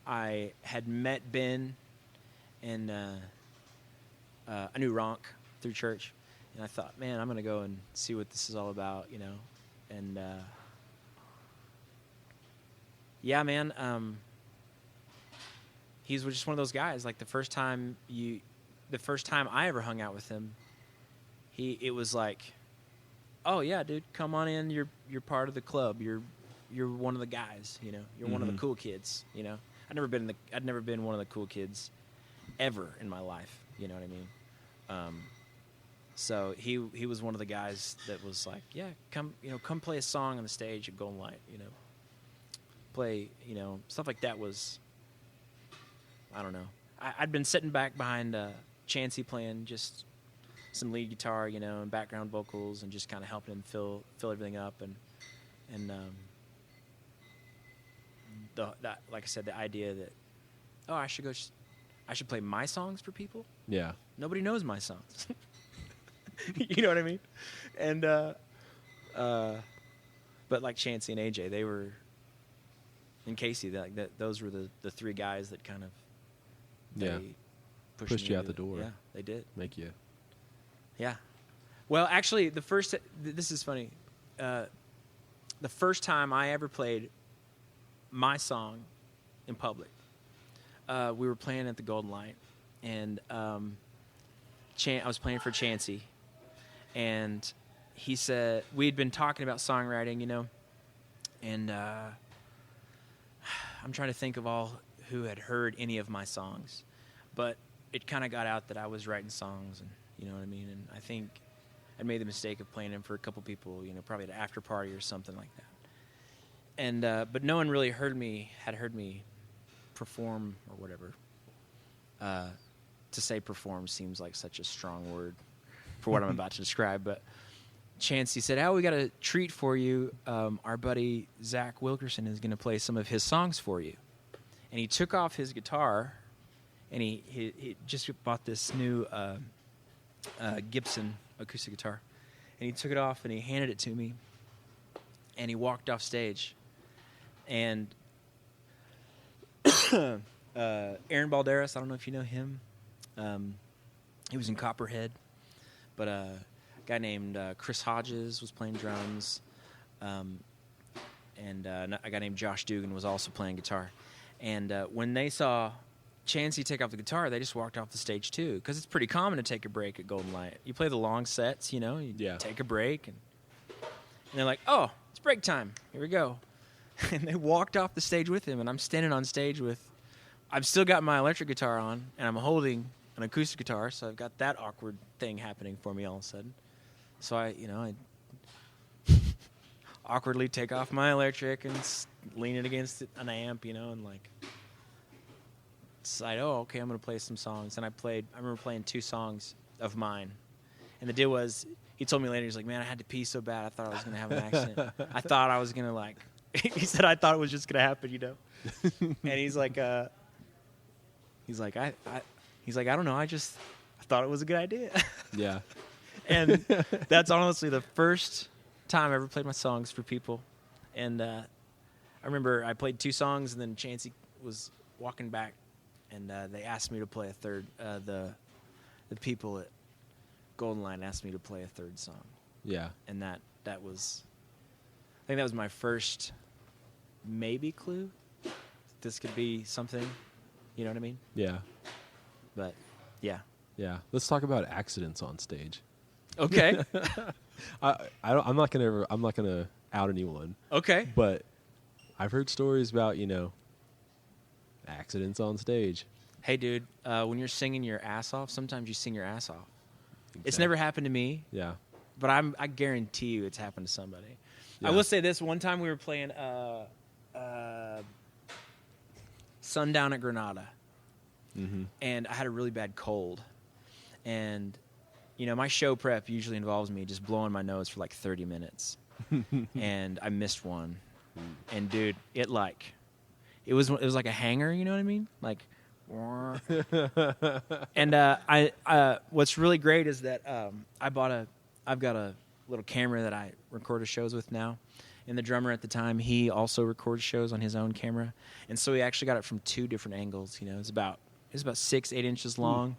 I had met Ben and I knew Ronk through church, and I thought, man, I'm gonna go and see what this is all about, you know, and. Yeah, man. He's just one of those guys. Like the first time I ever hung out with him, it was like, oh yeah, dude, come on in. You're part of the club. You're one of the guys. You know, you're one of the cool kids. You know, I'd never been one of the cool kids ever in my life. You know what I mean? So he was one of the guys that was like, yeah, come play a song on the stage at Golden Light. You know. Play, you know, stuff like that was, I don't know. I'd been sitting back behind Chancey playing just some lead guitar, you know, and background vocals, and just kind of helping him fill everything up, and like I said, the idea that I should play my songs for people. Yeah. Nobody knows my songs. You know what I mean? And but like Chancey and AJ, they were. And Casey, those were the 3 guys that kind of pushed you out the door. Yeah, they did. Make you. Yeah. Well, actually, this is funny. The first time I ever played my song in public, we were playing at the Golden Light, and I was playing for Chancey, and he said we'd been talking about songwriting, you know, and I'm trying to think of all who had heard any of my songs, but it kind of got out that I was writing songs, and you know what I mean. And I think I made the mistake of playing them for a couple people, you know, probably at an after party or something like that. And but no one really had heard me perform or whatever. To say perform seems like such a strong word for what I'm about to describe, but Chancey said, "Oh, we got a treat for you. Our buddy Zac Wilkerson is going to play some of his songs for you." And he took off his guitar, and he just bought this new Gibson acoustic guitar, and he took it off and he handed it to me, and he walked off stage, and Aaron Balderas, I don't know if you know him. He was in Copperhead, but a guy named Chris Hodges was playing drums, and a guy named Josh Dugan was also playing guitar. And when they saw Chancey take off the guitar, they just walked off the stage too, because it's pretty common to take a break at Golden Light. You play the long sets, you know, you take a break, and they're like, "Oh, it's break time. Here we go." And they walked off the stage with him, and I'm standing on stage I've still got my electric guitar on, and I'm holding an acoustic guitar, so I've got that awkward thing happening for me all of a sudden. So I awkwardly take off my electric and lean it against an amp, you know, and like decide, oh, okay, I'm going to play some songs. And I remember playing 2 songs of mine. And the deal was, he told me later, he's like, "Man, I had to pee so bad, I thought I was going to have an accident. I thought I was going to like," he said, "I thought it was just going to happen, you know." And he's like, I don't know, I thought it was a good idea. Yeah. And that's honestly the first time I ever played my songs for people. And I remember I played 2 songs, and then Chancey was walking back, and they asked me to play a third. The people at Golden Line asked me to play a third song. Yeah. And that was, I think that was my first maybe clue. This could be something, you know what I mean? Yeah. But yeah. Yeah. Let's talk about accidents on stage. Okay. I'm not gonna out anyone. Okay. But I've heard stories about, you know, accidents on stage. Hey, dude, when you're singing your ass off, sometimes you sing your ass off. Exactly. It's never happened to me. Yeah. But I guarantee you it's happened to somebody. Yeah. I will say this. One time we were playing Sundown at Granada. Mm-hmm. And I had a really bad cold. And, you know, my show prep usually involves me just blowing my nose for like 30 minutes. And I missed one. And, dude, it was like a hanger, you know what I mean? Like, and what's really great is that I've got a little camera that I record shows with now. And the drummer at the time, he also records shows on his own camera. And so he actually got it from 2 different angles. You know, it's about 6-8 inches long.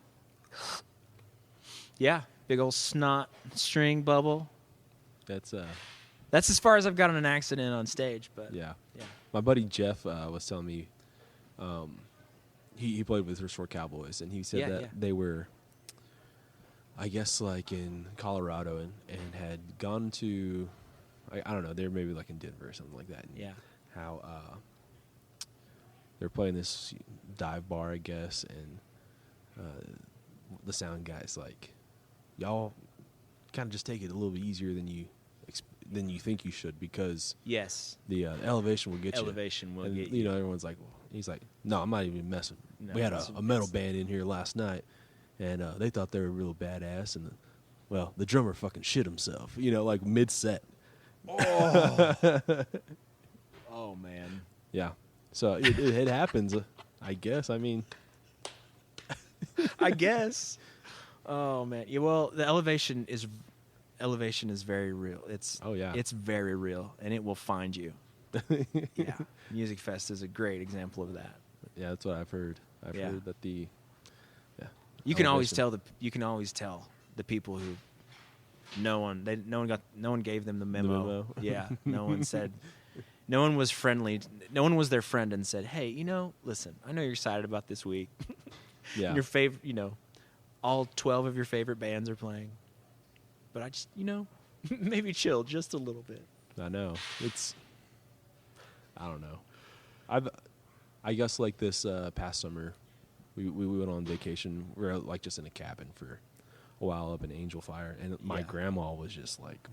Yeah, big old snot string bubble. That's as far as I've gotten an accident on stage. But yeah. My buddy Jeff was telling me, he played with Restore Cowboys, and he said that they were, I guess, like in Colorado, and had gone to, I don't know, they were maybe like in Denver or something like that. And how they're playing this dive bar, I guess, and the sound guy's like, "Y'all kind of just take it a little bit easier than you think you should, because the elevation will get you. Elevation will get you. You know, everyone's like, he's like, "No, I'm not even messing. We had a metal band in here last night, and they thought they were real badass, and the drummer fucking shit himself, you know, like mid-set." Oh. Oh, man. Yeah. So it happens, I guess. I mean, I guess. Oh, man. Yeah, well, the elevation is very real. It's very real, and it will find you. Yeah. Music Fest is a great example of that. Yeah, that's what I've heard. I've heard that you can always tell the people who no one gave them the memo. Yeah. No one was friendly. No one was their friend and said, "Hey, you know, listen, I know you're excited about this week. Yeah. Your favorite, you know, all 12 of your favorite bands are playing. But I just, you know, Maybe chill just a little bit. I know. I don't know. I guess like this past summer, we went on vacation. We were like just in a cabin for a while up in Angel Fire, and my grandma was just like,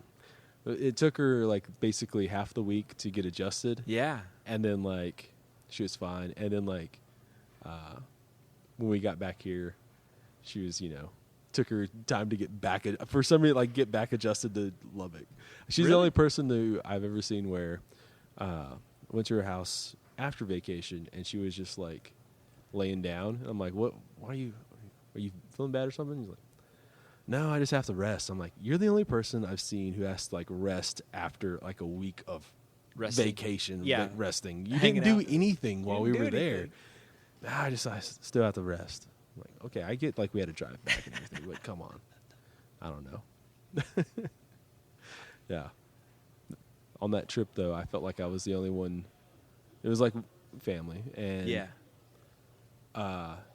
it took her like basically half the week to get adjusted. Yeah. And then like she was fine, and then like when we got back here, she was, took her time to get back for some reason, like get back adjusted to Lubbock. She's the only person who I've ever seen where went to her house after vacation and she was just like laying down. I'm like, what? Why are you feeling bad or something? He's like, no, I just have to rest. I'm like, you're the only person I've seen who has to like rest after like a week of vacation, like resting. You didn't do anything while we were there. I still have to rest. I'm like, okay, I get like we had to drive back and everything, but come on. I don't know. Yeah. On that trip, though, I felt like I was the only one. It was like family. And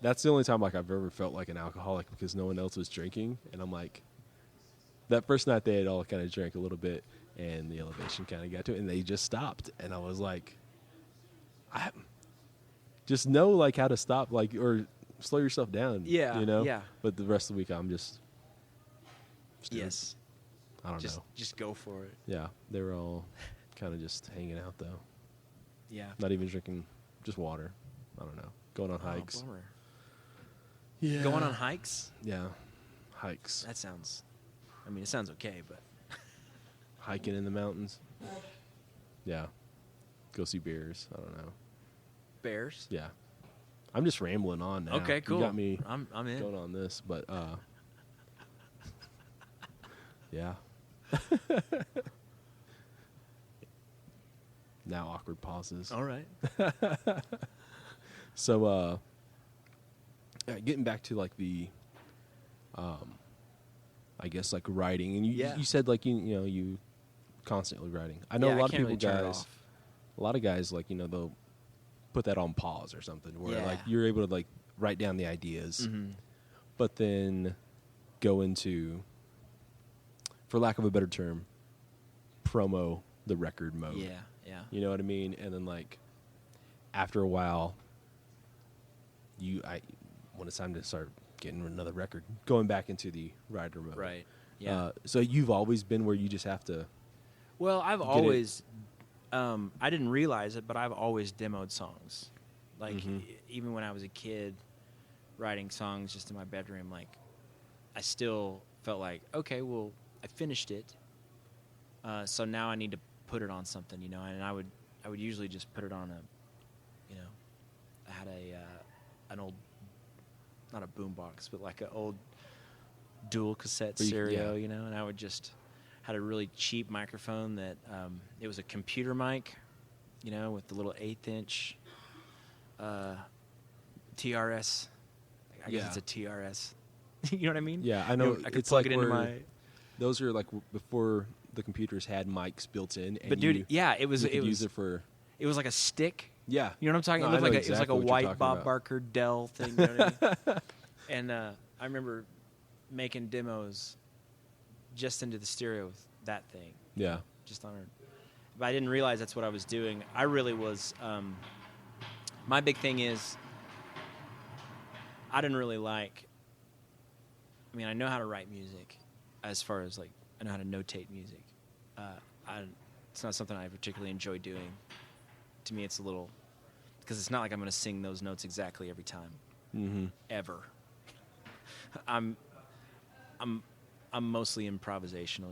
that's the only time like I've ever felt like an alcoholic because no one else was drinking. And I'm like, that first night they had all kind of drank a little bit and the elevation kind of got to it and they just stopped. And I was like, I just know like how to stop, like, or slow yourself down. Yeah. Yeah. But the rest of the week I'm just. Yes. I don't know. Just go for it. Yeah. They were all kind of just hanging out though. Yeah. Not even drinking, just water. I don't know. Going on hikes. Bummer. Yeah. Going on hikes? Yeah. Hikes. That sounds, it sounds okay, but. Hiking in the mountains. Yeah. Go see bears. I don't know. Bears? Yeah. I'm just rambling on now. Okay, cool. You got me I'm in. going on this, but yeah. Now awkward pauses. All right. So getting back to like the I guess like writing, and you said like you constantly writing. I know a lot of people guys a lot of guys like they'll put that on pause or something where like you're able to like write down the ideas but then go into, for lack of a better term, promo the record mode. Yeah. You know what I mean? And then like after a while when it's time to start getting another record, going back into the writer mode. Right. Yeah. So you've always been where you just have to. Well, I've always, I didn't realize it, but I've always demoed songs. Like even when I was a kid, writing songs just in my bedroom, like I still felt like, okay, well, I finished it, so now I need to put it on something, and I would usually just put it on I had an old, not a boombox, but like an old dual cassette stereo, and I would just had a really cheap microphone that it was a computer mic, with the little 1/8-inch TRS. I guess it's a TRS. You know what I mean? Yeah, I know. I could it's plug like it into my. Those are like before the computers had mics built in. And but dude, it was use it for. It was like a stick. Yeah, you know what I'm talking. No, it looked like it was like a white Bob about. Barker Dell thing. You know what I mean? And I remember making demos just into the stereo with that thing. Yeah, just on it. But I didn't realize that's what I was doing. I really was. My big thing is I didn't really like. I know how to write music, as far as like I know how to notate music. It's not something I particularly enjoy doing. To me, it's a little because it's not like I'm going to sing those notes exactly every time, ever. I'm mostly improvisational,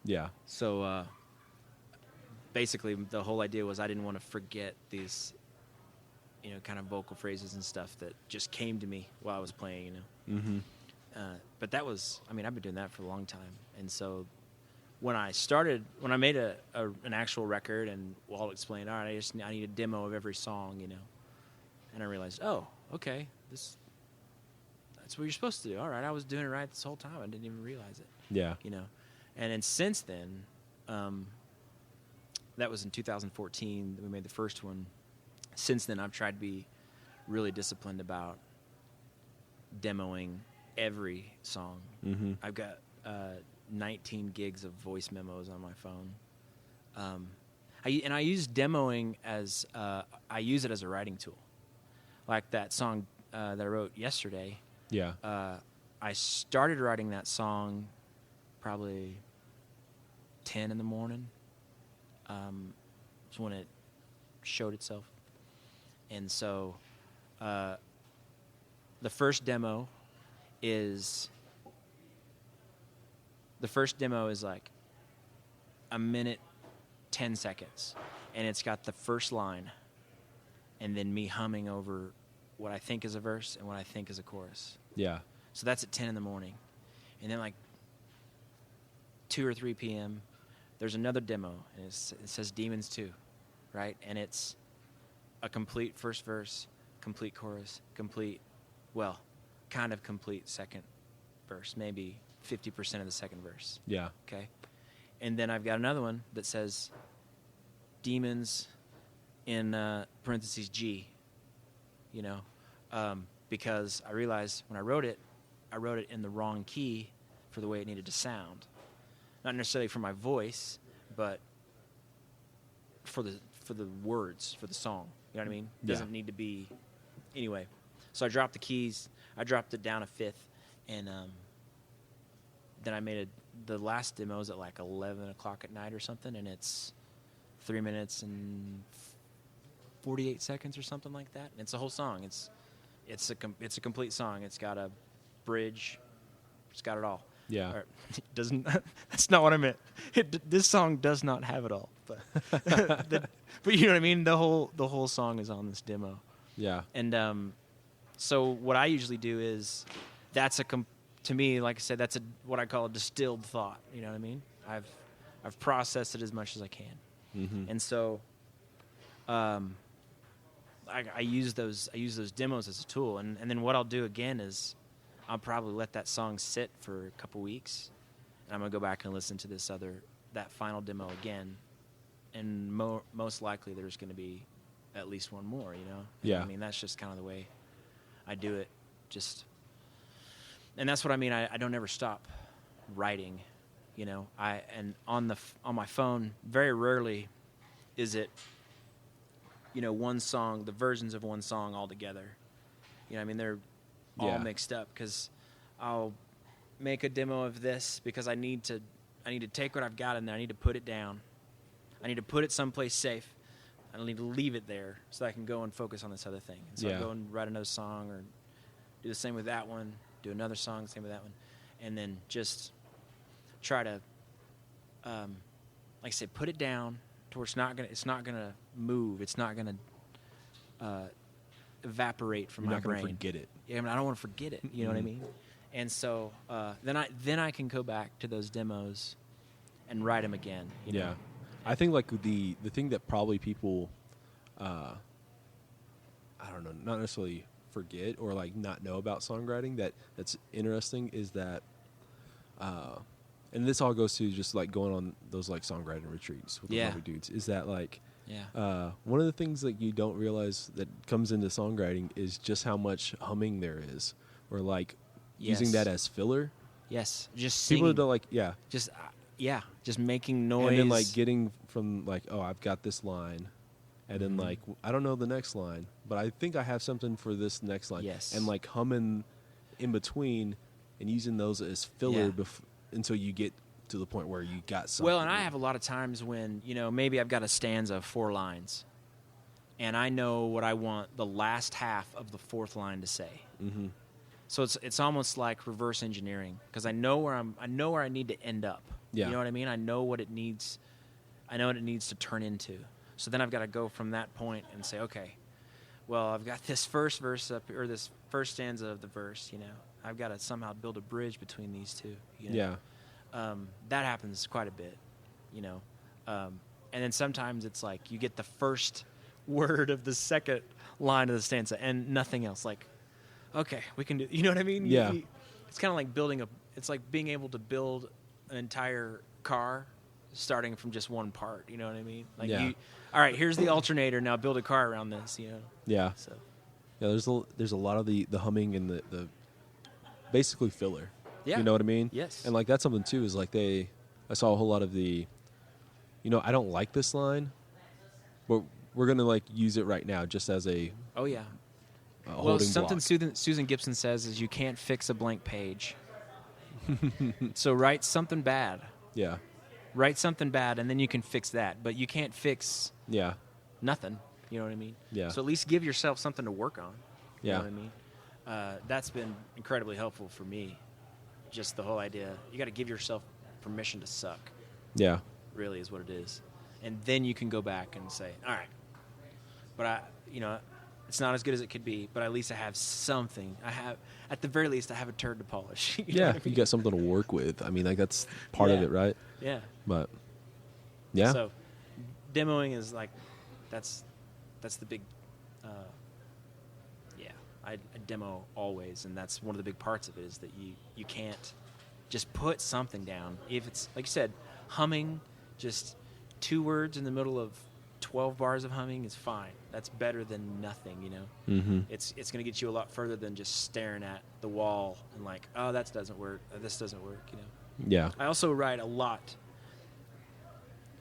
Yeah. So basically, the whole idea was I didn't want to forget these, kind of vocal phrases and stuff that just came to me while I was playing, But that was, I've been doing that for a long time, and so when I made an actual record, and Walt explained, all right, I need a demo of every song, and I realized, oh, okay, that's what you're supposed to do. All right, I was doing it right this whole time. I didn't even realize it. Yeah. And then since then, that was in 2014 that we made the first one. Since then, I've tried to be really disciplined about demoing every song. I've got 19 gigs of voice memos on my phone. I use demoing as I use it as a writing tool. Like that song that I wrote yesterday. Yeah. I started writing that song probably 10 in the morning. It's when it showed itself. And so the first demo is like a minute, 10 seconds. And it's got the first line and then me humming over what I think is a verse and what I think is a chorus. Yeah. So that's at 10 in the morning. And then like 2 or 3 p.m., there's another demo, and it says Demons 2, right? And it's a complete first verse, complete chorus, kind of complete second verse, maybe 50% of the second verse. Yeah. Okay? And then I've got another one that says Demons in parentheses G, because I realized when I wrote it in the wrong key for the way it needed to sound. Not necessarily for my voice, but for the words, for the song. You know what I mean? It doesn't need to be... Anyway, so I dropped the keys. I dropped it down a fifth, and then I made the last demo's at like 11 o'clock at night or something, and it's 3 minutes and 48 seconds or something like that. And it's a whole song. It's a complete song. It's got a bridge. It's got it all. Yeah. It doesn't. That's not what I meant. This song does not have it all. But but you know what I mean. The whole song is on this demo. Yeah. And so what I usually do is to me, like I said, that's what I call a distilled thought. You know what I mean? I've processed it as much as I can. Mm-hmm. And so I use those demos as a tool, and then what I'll do again is I'll probably let that song sit for a couple weeks, and I'm gonna go back and listen to that final demo again, and most likely there's gonna be at least one more, Yeah. I mean, that's just kind of the way I do it, and that's what I mean. I don't ever stop writing, and on my phone, very rarely is it one song, the versions of one song all together. I mean, they're all mixed up because I'll make a demo of this because I need to take what I've got in there. I need to put it down. I need to put it someplace safe. I don't need to leave it there so I can go and focus on this other thing. And so I go and write another song or do the same with that one, do another song, same with that one, and then just try to, like I said, put it down to where it's not gonna move. It's not gonna evaporate from my brain. You're not gonna forget it. Yeah, I don't want to forget it. You know what I mean? And so then I can go back to those demos and write them again. Yeah, I think like the thing that probably people, I don't know, not necessarily forget or like not know about songwriting that's interesting is that, and this all goes to just like going on those like songwriting retreats with the other dudes. Is that like, one of the things that you don't realize that comes into songwriting is just how much humming there is, or like using that as filler. Yes, just singing. People don't like, just making noise, and then like getting from like, oh, I've got this line, and then like I don't know the next line, but I think I have something for this next line. Yes, and like humming in between and using those as filler until you get to the point where you got something. Well, and I have a lot of times when, maybe I've got a stanza of 4 lines, and I know what I want the last half of the 4th line to say. Mm-hmm. So it's almost like reverse engineering because I know where I need to end up. Yeah. You know what I mean? I know what it needs to turn into. So then I've got to go from that point and say, okay, well, I've got this first verse up, or this first stanza of the verse, I've got to somehow build a bridge between these two. Yeah. That happens quite a bit, and then sometimes it's like you get the first word of the second line of the stanza and nothing else. Like, okay, we can do. You know what I mean? Yeah. It's kind of like it's like being able to build an entire car starting from just one part. You know what I mean? Like, all right, here's the alternator. Now build a car around this. Yeah. So. Yeah. There's a lot of the humming and the basically filler. Yeah. You know what I mean? Yes. And like that's something too is like I saw a whole lot of the, I don't like this line, but we're gonna like use it right now just as a Oh yeah. holding something block. Susan Gibson says is you can't fix a blank page. So write something bad. Yeah. Write something bad, and then you can fix that. But you can't fix Yeah. nothing. You know what I mean? Yeah. So at least give yourself something to work on. You Yeah. know what I mean? That's been incredibly helpful for me. Just the whole idea. You got to give yourself permission to suck. Yeah. Really is what it is. And then you can go back and say, all right. But it's not as good as it could be, but at least I have something. At the very least, I have a turd to polish. Yeah, you got something to work with. I mean, like that's part of it, right? Yeah. But yeah. So demoing is like that's the big. I demo always, and that's one of the big parts of it is that you can't just put something down. If it's like you said, humming, just 2 words in the middle of 12 bars of humming is fine. That's better than nothing, Mm-hmm. It's going to get you a lot further than just staring at the wall and like, oh, that doesn't work. This doesn't work, Yeah. I also write a lot.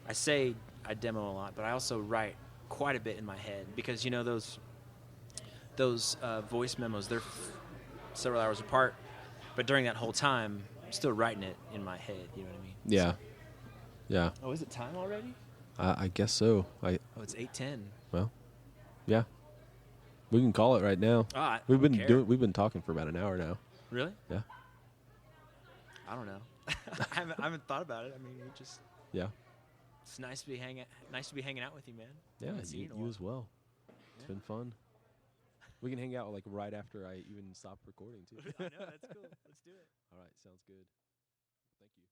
I say I demo a lot, but I also write quite a bit in my head because, those voice memos, they're several hours apart, but during that whole time, I'm still writing it in my head, you know what I mean? Yeah. Yeah. Oh, is it time already? I guess so. It's 8:10. Well, yeah. We can call it right now. Oh, We've been talking for about an hour now. Really? Yeah. I don't know. I haven't thought about it. I mean, Yeah. it's nice to be hanging out with you, man. Yeah, Haven't seen you in a while. you as well. It's been fun. We can hang out like right after I even stop recording too. I know, that's cool. Let's do it. All right, sounds good. Thank you.